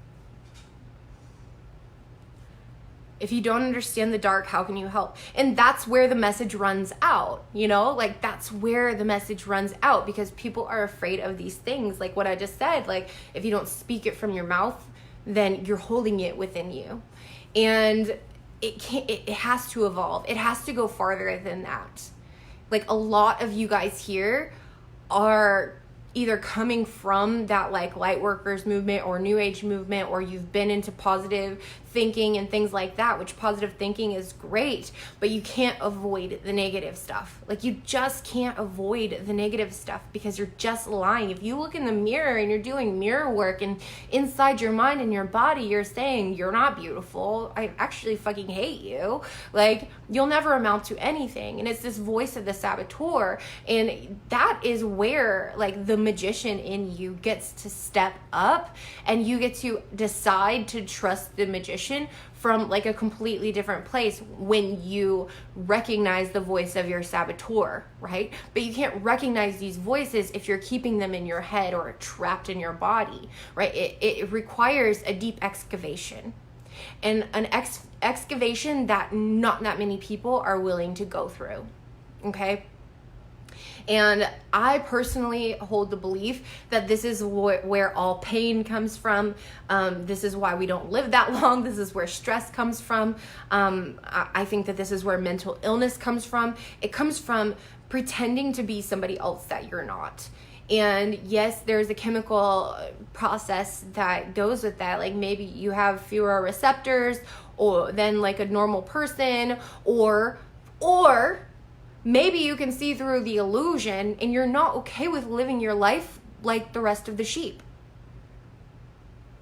If you don't understand the dark, how can you help? And that's where the message runs out, you know? Like, that's where the message runs out, because people are afraid of these things. Like what I just said, like, if you don't speak it from your mouth, then you're holding it within you. And it has to evolve. It has to go farther than that. Like, a lot of you guys here are either coming from that like light workers movement or new age movement, or you've been into positive thinking and things like that, which positive thinking is great, but you can't avoid the negative stuff. Like, you just can't avoid the negative stuff, because you're just lying. If you look in the mirror and you're doing mirror work, and inside your mind and your body you're saying you're not beautiful, I actually fucking hate you, like, you'll never amount to anything. And it's this voice of the saboteur, and that is where like the magician in you gets to step up, and you get to decide to trust the magician from like a completely different place when you recognize the voice of your saboteur, right? But you can't recognize these voices if you're keeping them in your head or trapped in your body, right? It requires a deep excavation, and an excavation that not that many people are willing to go through, okay? And I personally hold the belief that this is where all pain comes from. This is why we don't live that long. This is where stress comes from. I think that this is where mental illness comes from. It comes from pretending to be somebody else that you're not. And yes, there's a chemical process that goes with that. Like, maybe you have fewer receptors or than like a normal person, or maybe you can see through the illusion and you're not okay with living your life like the rest of the sheep.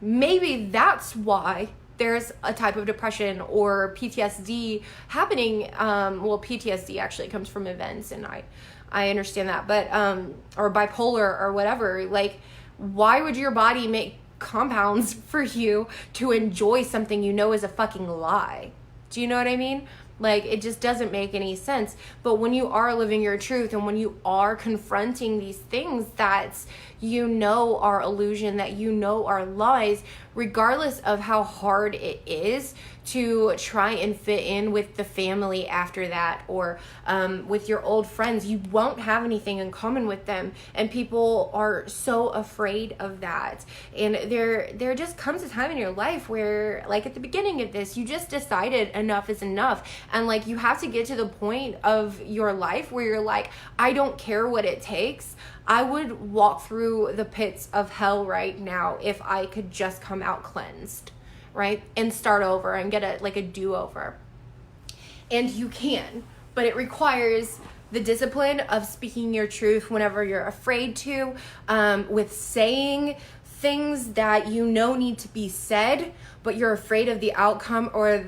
Maybe that's why there's a type of depression or PTSD happening. Well, PTSD actually comes from events, and I understand that, but or bipolar or whatever. Like, why would your body make compounds for you to enjoy something you know is a fucking lie? Do you know what I mean? Like, it just doesn't make any sense. But when you are living your truth, and when you are confronting these things that you know are illusion, that you know are lies, regardless of how hard it is to try and fit in with the family after that, or with your old friends, you won't have anything in common with them, and people are so afraid of that. And there just comes a time in your life where, like at the beginning of this, you just decided enough is enough, and like you have to get to the point of your life where you're like, I don't care what it takes. I would walk through the pits of hell right now if I could just come out cleansed, right? And start over and get a do-over. And you can, but it requires the discipline of speaking your truth whenever you're afraid to, with saying things that you know need to be said, but you're afraid of the outcome or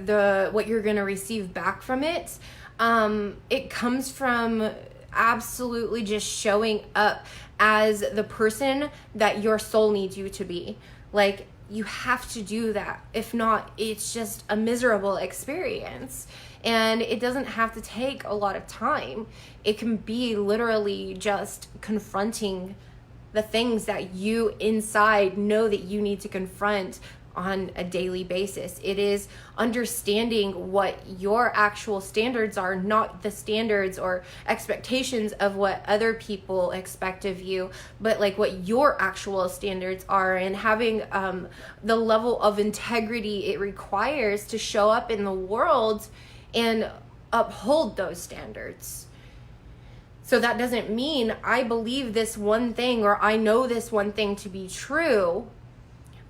what you're going to receive back from it. It comes from absolutely just showing up as the person that your soul needs you to be. Like, you have to do that. If not, it's just a miserable experience. And it doesn't have to take a lot of time. It can be literally just confronting the things that you inside know that you need to confront on a daily basis. It is understanding what your actual standards are, not the standards or expectations of what other people expect of you, but like what your actual standards are, and having the level of integrity it requires to show up in the world and uphold those standards. So that doesn't mean I believe this one thing or I know this one thing to be true,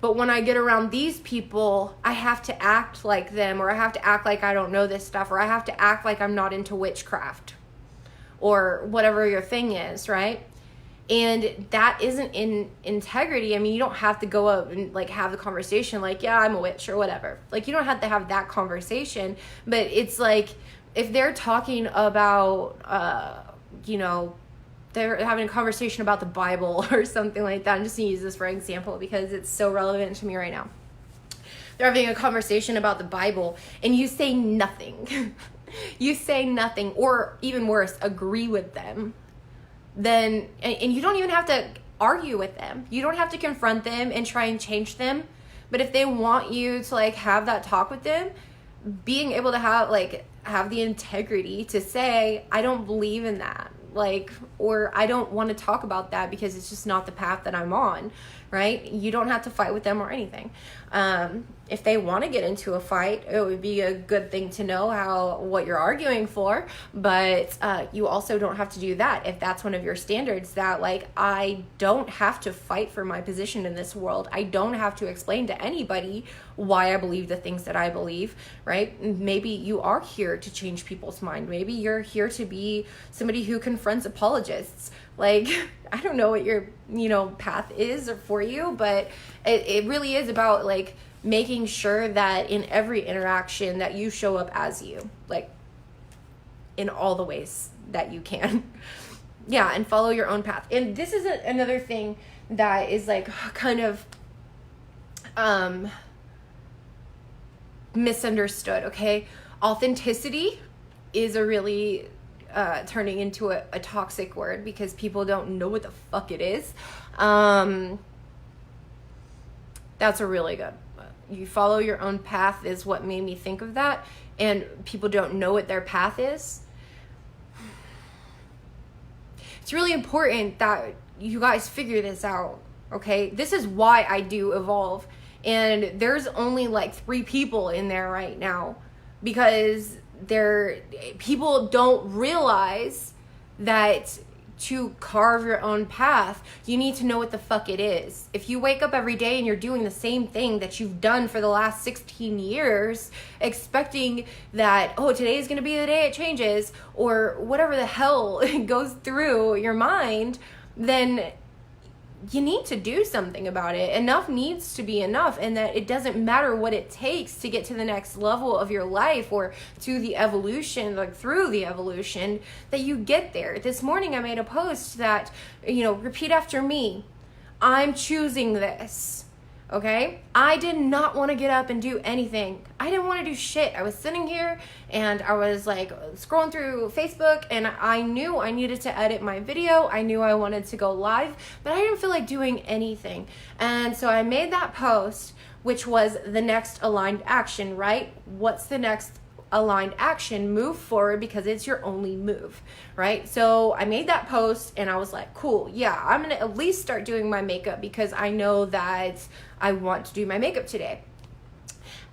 but when I get around these people, I have to act like them, or I have to act like I don't know this stuff, or I have to act like I'm not into witchcraft, or whatever your thing is, right? And that isn't in integrity. I mean, you don't have to go up and like have the conversation like, yeah, I'm a witch or whatever. Like, you don't have to have that conversation, but it's like, if they're talking about, they're having a conversation about the Bible or something like that. I'm just going to use this for example because it's so relevant to me right now. They're having a conversation about the Bible and you say nothing. You say nothing, or even worse, agree with them. Then, and you don't even have to argue with them. You don't have to confront them and try and change them. But if they want you to like have that talk with them, being able to have the integrity to say, I don't believe in that, like, or I don't want to talk about that because it's just not the path that I'm on, right? You don't have to fight with them or anything. If they want to get into a fight, it would be a good thing to know what you're arguing for, but you also don't have to do that if that's one of your standards, that like, I don't have to fight for my position in this world. I don't have to explain to anybody why I believe the things that I believe, right? Maybe you are here to change people's mind. Maybe you're here to be somebody who confronts apologists. Like, I don't know what your, path is for you, but it really is about like making sure that in every interaction that you show up as you, like in all the ways that you can. Yeah, and follow your own path. And this is another thing that is like kind of misunderstood, okay? Authenticity is a really turning into a toxic word because people don't know what the fuck it is. That's a really good. You follow your own path is what made me think of that, and people don't know what their path is. It's really important that you guys figure this out, okay? This is why I do Evolve, and there's only like 3 people in there right now because people don't realize that to carve your own path, you need to know what the fuck it is. If you wake up every day and you're doing the same thing that you've done for the last 16 years, expecting that, oh, today is going to be the day it changes, or whatever the hell goes through your mind, then you need to do something about it. Enough needs to be enough, and that it doesn't matter what it takes to get to the next level of your life or to the evolution, like through the evolution, that you get there. This morning I made a post that, repeat after me. I'm choosing this. Okay? I did not want to get up and do anything. I didn't want to do shit. I was sitting here and I was like scrolling through Facebook, and I knew I needed to edit my video. I knew I wanted to go live, but I didn't feel like doing anything. And so I made that post, which was the next aligned action, right? What's the next aligned action? Move forward, because it's your only move, right? So I made that post and I was like, cool, yeah, I'm gonna at least start doing my makeup because I know that I want to do my makeup today.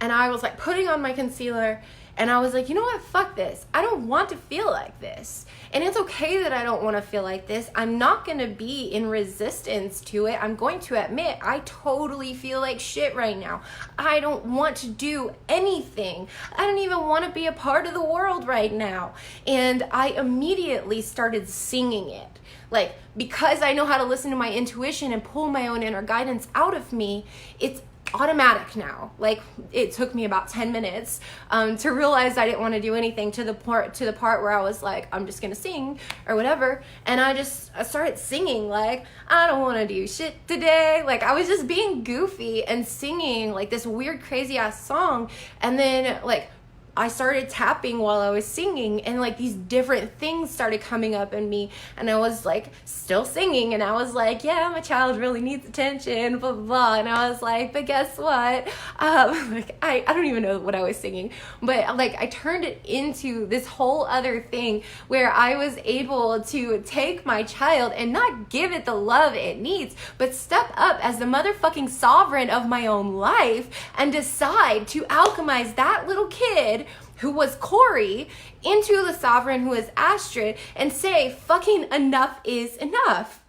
And I was like putting on my concealer, and I was like, you know what, fuck this. I don't want to feel like this. And it's okay that I don't want to feel like this. I'm not going to be in resistance to it. I'm going to admit I totally feel like shit right now. I don't want to do anything. I don't even want to be a part of the world right now. And I immediately started singing it. Like, because I know how to listen to my intuition and pull my own inner guidance out of me, it's automatic now. Like, it took me about 10 minutes to realize I didn't want to do anything, to the part where I was like, I'm just gonna sing or whatever. And I started singing, like, I don't want to do shit today. Like, I was just being goofy and singing like this weird crazy ass song. And then like I started tapping while I was singing, and like these different things started coming up in me, and I was like still singing, and I was like, yeah, my child really needs attention, blah, blah, blah. And I was like, but guess what? Like I don't even know what I was singing, but like I turned it into this whole other thing where I was able to take my child and not give it the love it needs, but step up as the motherfucking sovereign of my own life and decide to alchemize that little kid who was Corey into the sovereign who is Astrid, and say fucking enough is enough,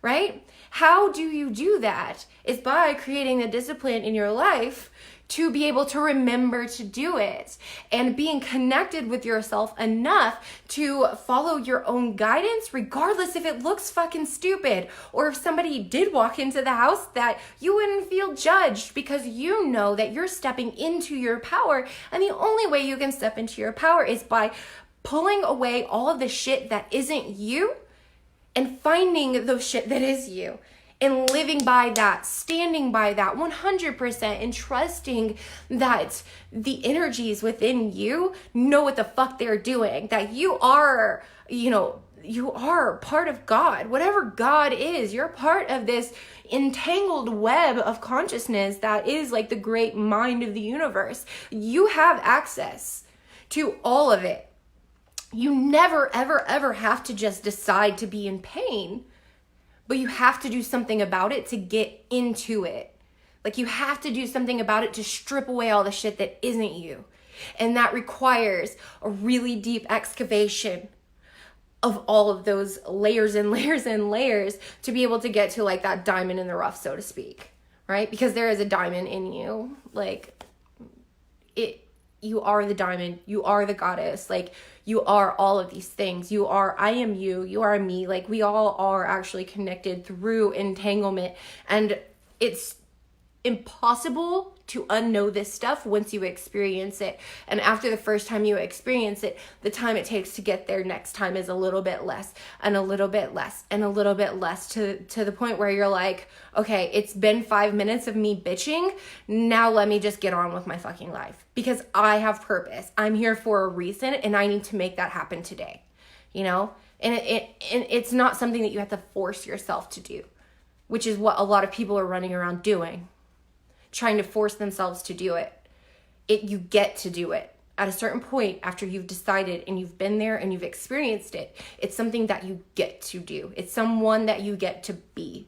right? How do you do that? Is by creating the discipline in your life to be able to remember to do it, and being connected with yourself enough to follow your own guidance, regardless if it looks fucking stupid, or if somebody did walk into the house, that you wouldn't feel judged, because you know that you're stepping into your power. And the only way you can step into your power is by pulling away all of the shit that isn't you and finding the shit that is you. And living by that, standing by that 100%, and trusting that the energies within you know what the fuck they're doing. That you are, you are part of God. Whatever God is, you're part of this entangled web of consciousness that is like the great mind of the universe. You have access to all of it. You never, ever, ever have to just decide to be in pain, but you have to do something about it to get into it. Like, you have to do something about it to strip away all the shit that isn't you. And that requires a really deep excavation of all of those layers and layers and layers to be able to get to like that diamond in the rough, so to speak, right? Because there is a diamond in you. Like, you are the diamond, you are the goddess, like, you are all of these things. You are, I am you, you are me. Like, we all are actually connected through entanglement. And it's impossible to unknow this stuff once you experience it. And after the first time you experience it, the time it takes to get there next time is a little bit less and a little bit less and a little bit less, to the point where you're like, okay, it's been 5 minutes of me bitching. Now let me just get on with my fucking life, because I have purpose. I'm here for a reason, and I need to make that happen today, you know? And it's not something that you have to force yourself to do, which is what a lot of people are running around doing, trying to force themselves to do it. You get to do it at a certain point after you've decided and you've been there and you've experienced it. It's something that you get to do. It's someone that you get to be.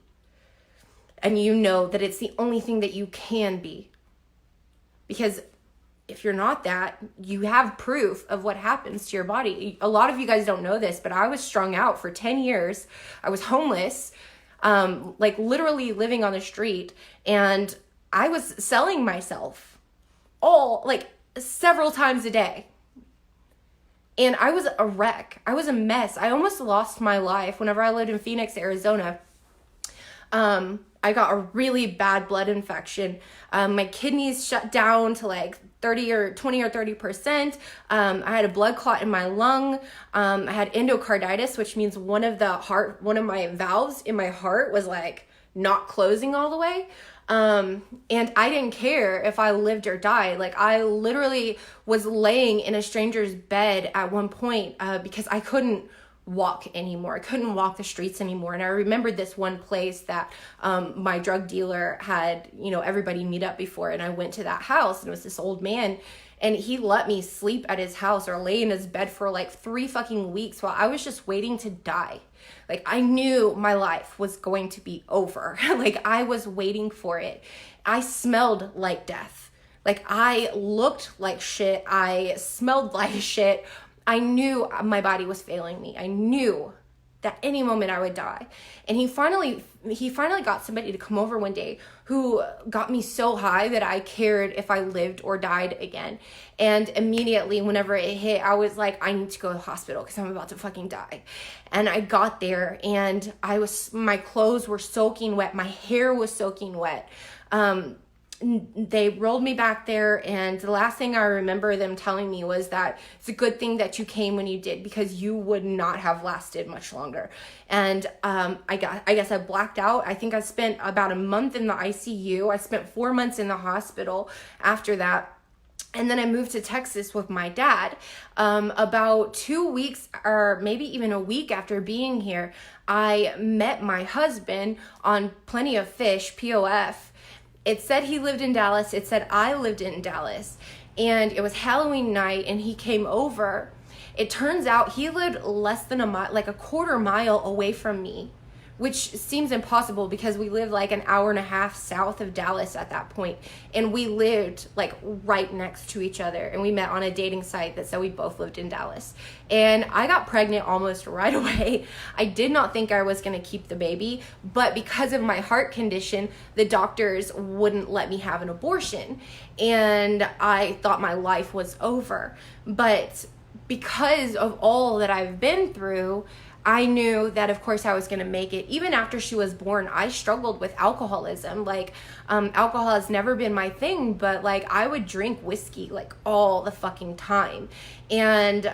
And you know that it's the only thing that you can be. Because if you're not that, you have proof of what happens to your body. A lot of you guys don't know this, but I was strung out for 10 years. I was homeless, like literally living on the street, and I was selling myself several times a day. And I was a wreck. I was a mess. I almost lost my life whenever I lived in Phoenix, Arizona. I got a really bad blood infection. My kidneys shut down to like 20 or 30%. I had a blood clot in my lung. I had endocarditis, which means one of my valves in my heart was like not closing all the way. And I didn't care if I lived or died. Like, I literally was laying in a stranger's bed at one point, because I couldn't walk anymore. I couldn't walk the streets anymore. And I remembered this one place that, my drug dealer had, everybody meet up before. And I went to that house, and it was this old man, and he let me sleep at his house or lay in his bed for like 3 fucking weeks while I was just waiting to die. Like, I knew my life was going to be over. Like, I was waiting for it. I smelled like death. Like, I looked like shit. I smelled like shit. I knew my body was failing me. I knew that any moment I would die. And he finally got somebody to come over one day who got me so high that I cared if I lived or died again. And immediately, whenever it hit, I was like, I need to go to the hospital because I'm about to fucking die. And I got there, and my clothes were soaking wet. My hair was soaking wet. They rolled me back there, and the last thing I remember them telling me was that it's a good thing that you came when you did, because you would not have lasted much longer. And I guess I blacked out. I think I spent about a month in the ICU. I spent 4 months in the hospital after that. And then I moved to Texas with my dad. About 2 weeks or maybe even a week after being here, I met my husband on Plenty of Fish, POF. It said he lived in Dallas. It said I lived in Dallas. And it was Halloween night, and he came over. It turns out he lived less than a mile, like a quarter mile away from me, which seems impossible because we lived like an hour and a half south of Dallas at that point. And we lived like right next to each other. And we met on a dating site that said we both lived in Dallas. And I got pregnant almost right away. I did not think I was going to keep the baby, but because of my heart condition, the doctors wouldn't let me have an abortion. And I thought my life was over. But because of all that I've been through, I knew that, of course, I was going to make it. Even after she was born, I struggled with alcoholism. Like, alcohol has never been my thing, but like, I would drink whiskey like all the fucking time. And,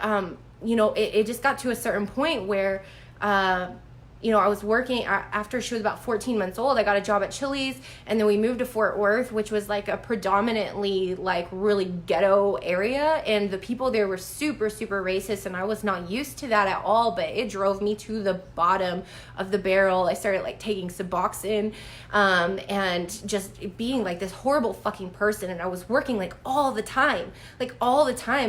it just got to a certain point where, I was working after she was about 14 months old. I got a job at Chili's, and then we moved to Fort Worth, which was like a predominantly like really ghetto area, and the people there were super, super racist, and I was not used to that at all, but it drove me to the bottom of the barrel. I started like taking Suboxone, and just being like this horrible fucking person, and I was working like all the time.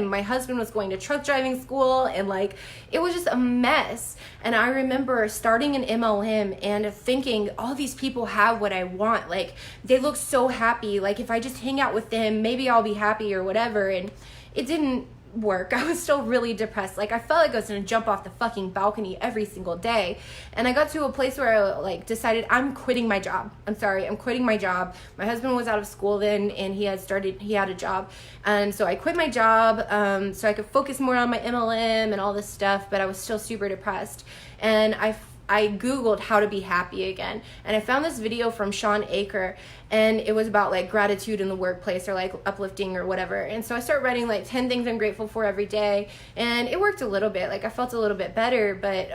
My husband was going to truck driving school, and like it was just a mess. And I remember starting an MLM and thinking, all these people have what I want. Like, they look so happy. Like, if I just hang out with them, maybe I'll be happy or whatever. And it didn't work. I was still really depressed. Like, I felt like I was gonna jump off the fucking balcony every single day. And I got to a place where I like decided I'm quitting my job. I'm quitting my job. My husband was out of school then, and he had a job. And so I quit my job so I could focus more on my MLM and all this stuff, but I was still super depressed. And I Googled how to be happy again, and I found this video from Sean Aker, and it was about like gratitude in the workplace, or like uplifting or whatever. And so I started writing like 10 things I'm grateful for every day, and it worked a little bit. Like, I felt a little bit better, but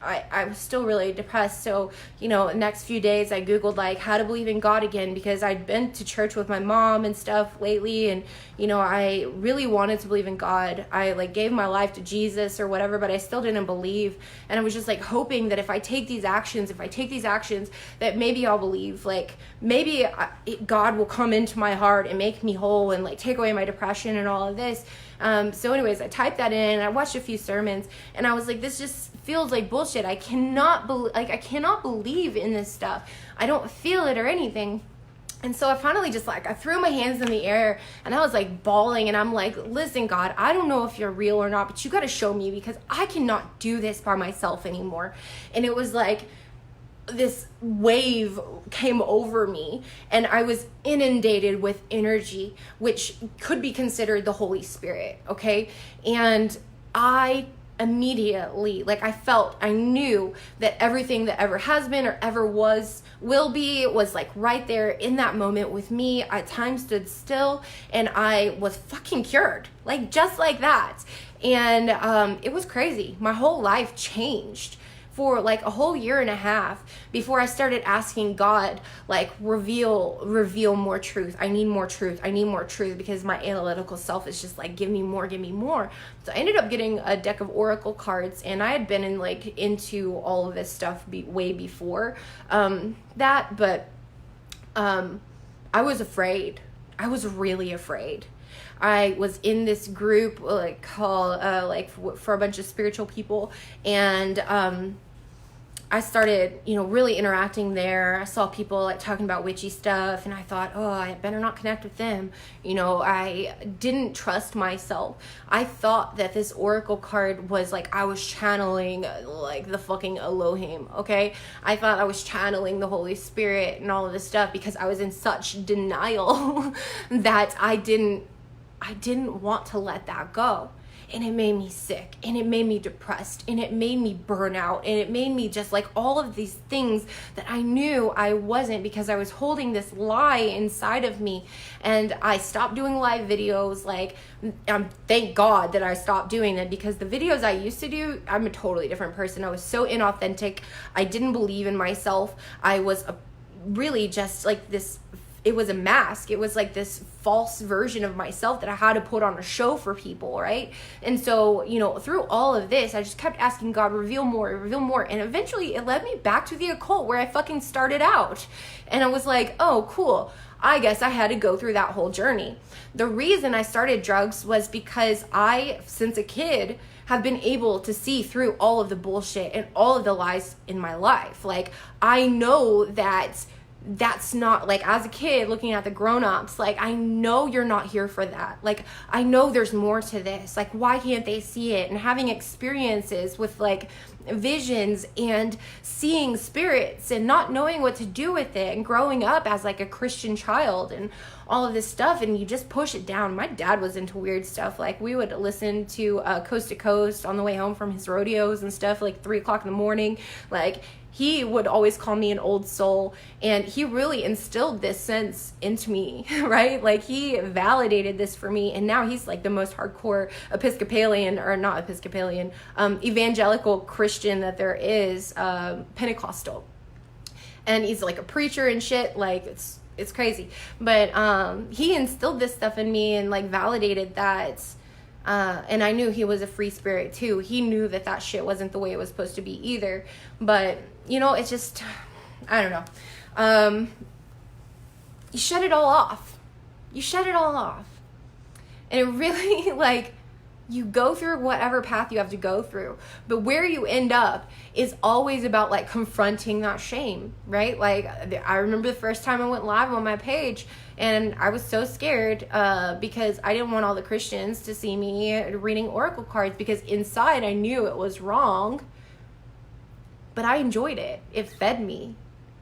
I was still really depressed. So the next few days I Googled like how to believe in God again, because I'd been to church with my mom and stuff lately, and I really wanted to believe in God. I like gave my life to Jesus or whatever, but I still didn't believe. And I was just like hoping that if I take these actions, that maybe I'll believe. Like, maybe God will come into my heart and make me whole and like take away my depression and all of this. So anyways, I typed that in, I watched a few sermons, and I was like, this just feels like bullshit. I cannot believe in this stuff. I don't feel it or anything. And so I finally just like, I threw my hands in the air, and I was like bawling, and I'm like, listen, God, I don't know if you're real or not, but you got to show me, because I cannot do this by myself anymore. And it was like this wave came over me, and I was inundated with energy, which could be considered the Holy Spirit. Okay. And I immediately, like, I knew that everything that ever has been or ever will be was like right there in that moment with me. Time stood still, and I was fucking cured, like just like that. And it was crazy. My whole life changed for like a whole year and a half before I started asking God, like, reveal more truth. I need more truth, because my analytical self is just like, give me more. So I ended up getting a deck of oracle cards, and I had been into all of this stuff way before that, but I was afraid. I was really afraid. I was in this group like called for a bunch of spiritual people, and I started, really interacting there. I saw people like talking about witchy stuff, and I thought, oh, I better not connect with them. I didn't trust myself. I thought that this oracle card was like, I was channeling like the fucking Elohim, okay? I thought I was channeling the Holy Spirit and all of this stuff, because I was in such denial that I didn't want to let that go. And it made me sick, and it made me depressed, and it made me burn out, and it made me just like all of these things that I knew I wasn't, because I was holding this lie inside of me. And I stopped doing live videos. Like, thank God that I stopped doing it, because the videos I used to do, I'm a totally different person. I was so inauthentic. I didn't believe in myself. I was really just like this. It was a mask. It was like this false version of myself that I had to put on a show for people, right? And so, through all of this, I just kept asking God, reveal more. And eventually it led me back to the occult, where I fucking started out. And I was like, oh, cool. I guess I had to go through that whole journey. The reason I started drugs was because I, since a kid, have been able to see through all of the bullshit and all of the lies in my life. Like, I know that's not, like, as a kid looking at the grown-ups, like, I know you're not here for that. Like, I know there's more to this. Like, why can't they see it? And having experiences with like visions and seeing spirits and not knowing what to do with it, and growing up as like a Christian child and all of this stuff, and you just push it down. My dad was into weird stuff. Like, we would listen to Coast to Coast on the way home from his rodeos and stuff, like 3:00 in the morning. Like, he would always call me an old soul, and he really instilled this sense into me, right? Like, he validated this for me, and now he's like the most hardcore evangelical Christian Christian that there is, Pentecostal. And he's like a preacher and shit. Like, it's crazy. But he instilled this stuff in me and like validated that. And I knew he was a free spirit too. He knew that shit wasn't the way it was supposed to be either. But, you know, it's just, I don't know. You shut it all off. You shut it all off. And it really, like, you go through whatever path you have to go through. But where you end up is always about, like, confronting that shame, right? Like, I remember the first time I went live on my page, and I was so scared because I didn't want all the Christians to see me reading oracle cards, because inside I knew it was wrong. But I enjoyed it. It fed me.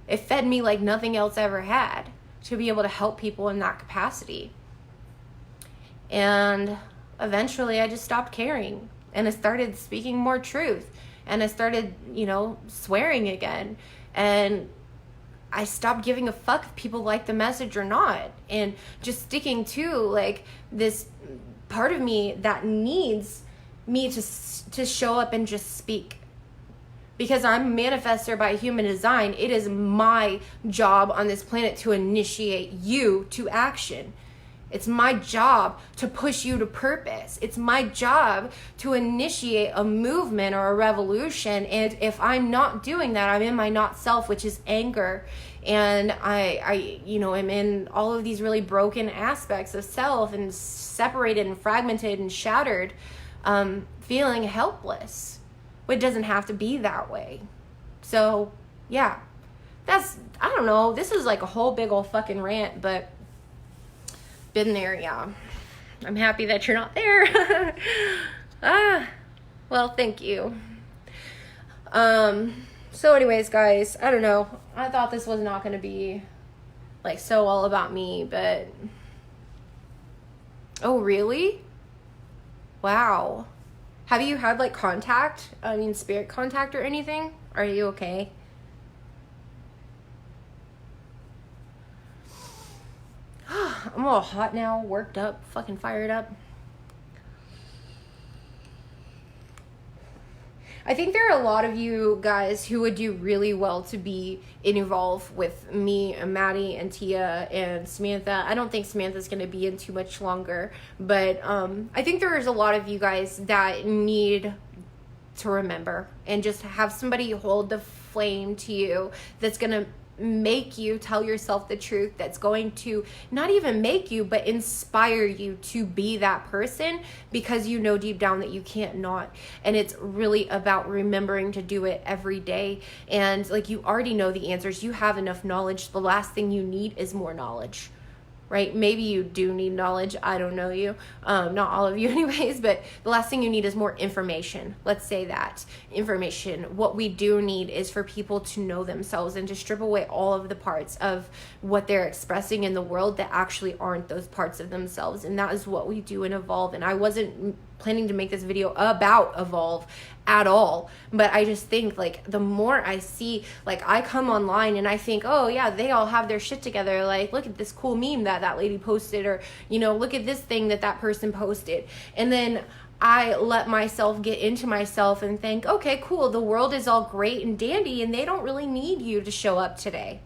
It fed me like nothing else ever had, to be able to help people in that capacity. And eventually I just stopped caring, and I started speaking more truth, and I started, you know, swearing again, and I stopped giving a fuck if people like the message or not, and just sticking to like this part of me that needs me to show up and just speak. Because I'm a manifester by human design, it is my job on this planet to initiate you to action. It's my job to push you to purpose. It's my job to initiate a movement or a revolution. And if I'm not doing that, I'm in my not self, which is anger. And I you know, am in all of these really broken aspects of self, and separated and fragmented and shattered, feeling helpless. But it doesn't have to be that way. So, yeah. That's, I don't know. This is like a whole big old fucking rant, but been there, yeah. I'm happy that you're not there. Well, thank you. So anyways, guys, I don't know. I thought this was not going to be like so all about me, but oh, really? Wow. Have you had like spirit contact or anything? Are you okay? I'm all hot now, worked up, fucking fired up. I think there are a lot of you guys who would do really well to be involved with me and Maddie and Tia and Samantha. I don't think Samantha's going to be in too much longer, but I think there is a lot of you guys that need to remember and just have somebody hold the flame to you that's going to make you tell yourself the truth, that's going to not even make you, but inspire you to be that person, because you know deep down that you can't not. And it's really about remembering to do it every day. And like, you already know the answers. You have enough knowledge. The last thing you need is more knowledge. Right? Maybe you do need knowledge. I don't know you. Not all of you anyways, but the last thing you need is more information. Let's say that. Information. What we do need is for people to know themselves and to strip away all of the parts of what they're expressing in the world that actually aren't those parts of themselves. And that is what we do in Evolve. And I wasn't planning to make this video about Evolve at all, but I just think like the more I see, like I come online and I think, oh yeah, they all have their shit together, like look at this cool meme that lady posted, or you know, look at this thing that person posted, and then I let myself get into myself and think, okay, cool, the world is all great and dandy and they don't really need you to show up today.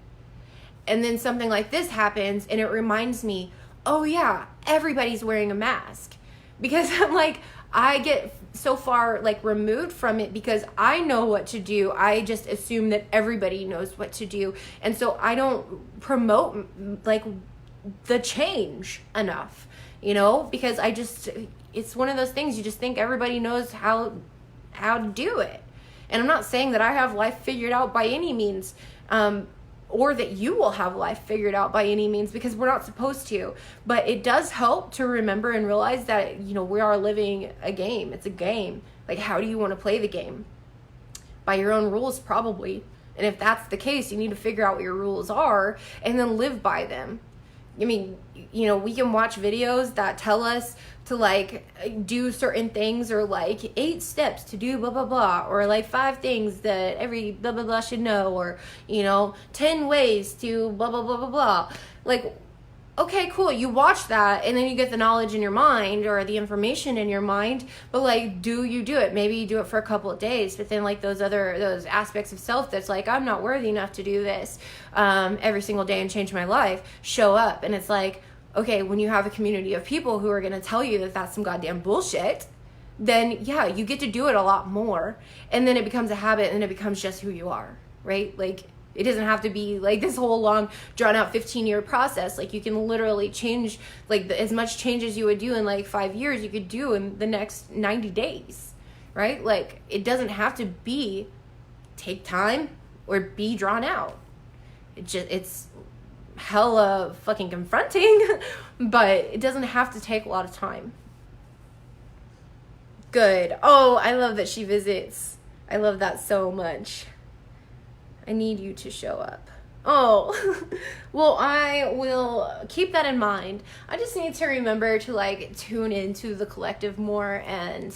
And then something like this happens and it reminds me, oh yeah, everybody's wearing a mask. Because I'm like, I get so far like removed from it because I know what to do. I just assume that everybody knows what to do. And so I don't promote like the change enough, you know, because it's one of those things, you just think everybody knows how to do it. And I'm not saying that I have life figured out by any means, or that you will have life figured out by any means, because we're not supposed to. But it does help to remember and realize that, you know, we are living a game. It's a game. Like, how do you want to play the game? By your own rules, probably. And if that's the case, you need to figure out what your rules are and then live by them. I mean, you know, we can watch videos that tell us to like do certain things, or like 8 steps to do blah blah blah, or like 5 things that every blah blah blah should know, or you know, 10 ways to blah blah blah blah blah. Like, okay, cool, you watch that and then you get the knowledge in your mind or the information in your mind, but like, do you do it? Maybe you do it for a couple of days, but then like those aspects of self that's like, I'm not worthy enough to do this every single day and change my life, show up. And it's like, okay, when you have a community of people who are going to tell you that that's some goddamn bullshit, then yeah, you get to do it a lot more. And then it becomes a habit and it becomes just who you are, right? Like, it doesn't have to be like this whole long drawn out 15-year process. Like, you can literally change like as much change as you would do in like 5 years, you could do in the next 90 days, right? Like, it doesn't have to be take time or be drawn out. It's hella fucking confronting, but it doesn't have to take a lot of time. Good. Oh, I love that she visits. I love that so much. I need you to show up. Oh, well, I will keep that in mind. I just need to remember to like tune into the collective more and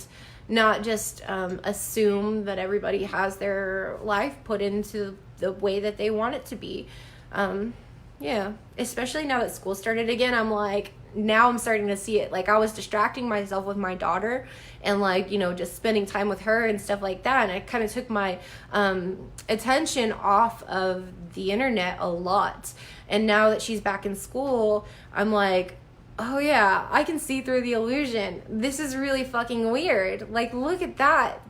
not just assume that everybody has their life put into the way that they want it to be. Yeah, especially now that school started again, I'm like, now I'm starting to see it. Like, I was distracting myself with my daughter and like, you know, just spending time with her and stuff like that. And I kind of took my attention off of the internet a lot. And now that she's back in school, I'm like, oh yeah, I can see through the illusion. This is really fucking weird. Like, look at that.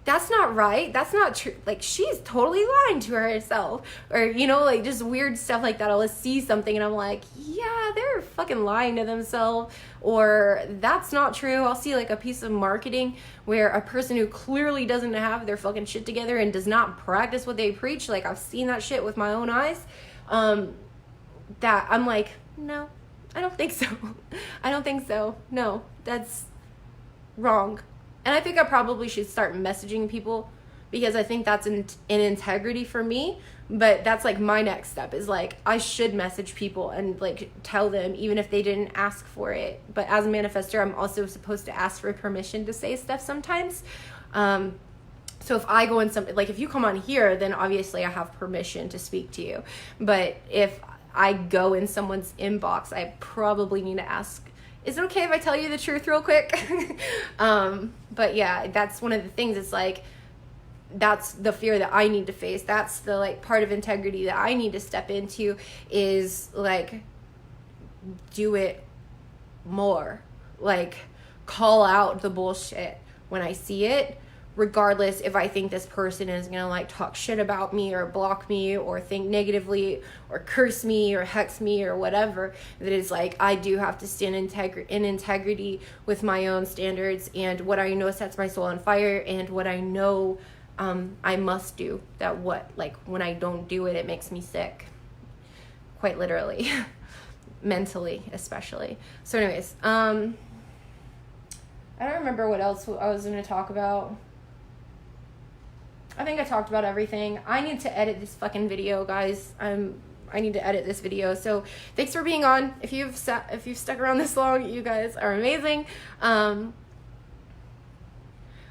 That's not right. That's not true. Like, she's totally lying to herself. Or, you know, like just weird stuff like that. I'll see something and I'm like, yeah, they're fucking lying to themselves. Or that's not true. I'll see like a piece of marketing where a person who clearly doesn't have their fucking shit together and does not practice what they preach. Like, I've seen that shit with my own eyes. That I'm like, no, I don't think so. I don't think so. No, that's wrong. And I think I probably should start messaging people because I think that's an integrity for me. But that's like my next step is like, I should message people and like tell them even if they didn't ask for it. But as a manifestor, I'm also supposed to ask for permission to say stuff sometimes. So if I go in like if you come on here, then obviously I have permission to speak to you. But if I go in someone's inbox, I probably need to ask, is it okay if I tell you the truth real quick? But yeah, that's one of the things. It's like, that's the fear that I need to face. That's the like part of integrity that I need to step into is like, do it more. Like, call out the bullshit when I see it, regardless if I think this person is gonna like talk shit about me or block me or think negatively or curse me or hex me or whatever. That is like, I do have to stand in integrity with my own standards and what I know sets my soul on fire and what I know I must do. That what, like, when I don't do it, it makes me sick, quite literally. Mentally especially. So anyways, I don't remember what else I was going to talk about. I think I talked about everything. I need to edit this fucking video, guys. I need to edit this video. So thanks for being on. If you've stuck around this long, you guys are amazing.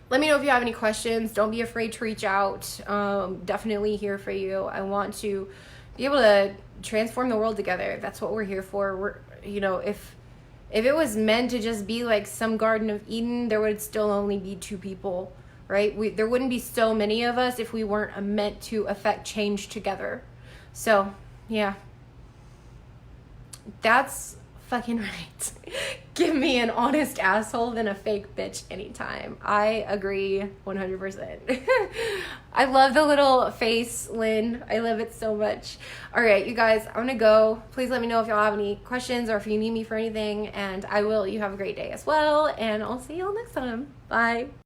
Let me know if you have any questions. Don't be afraid to reach out. Definitely here for you. I want to be able to transform the world together. That's what we're here for. We're, you know, if it was meant to just be like some Garden of Eden, there would still only be 2 people. Right? There wouldn't be so many of us if we weren't meant to affect change together. So, yeah. That's fucking right. Give me an honest asshole than a fake bitch anytime. I agree 100%. I love the little face, Lynn. I love it so much. All right, you guys, I'm going to go. Please let me know if y'all have any questions or if you need me for anything. And I will. You have a great day as well. And I'll see y'all next time. Bye.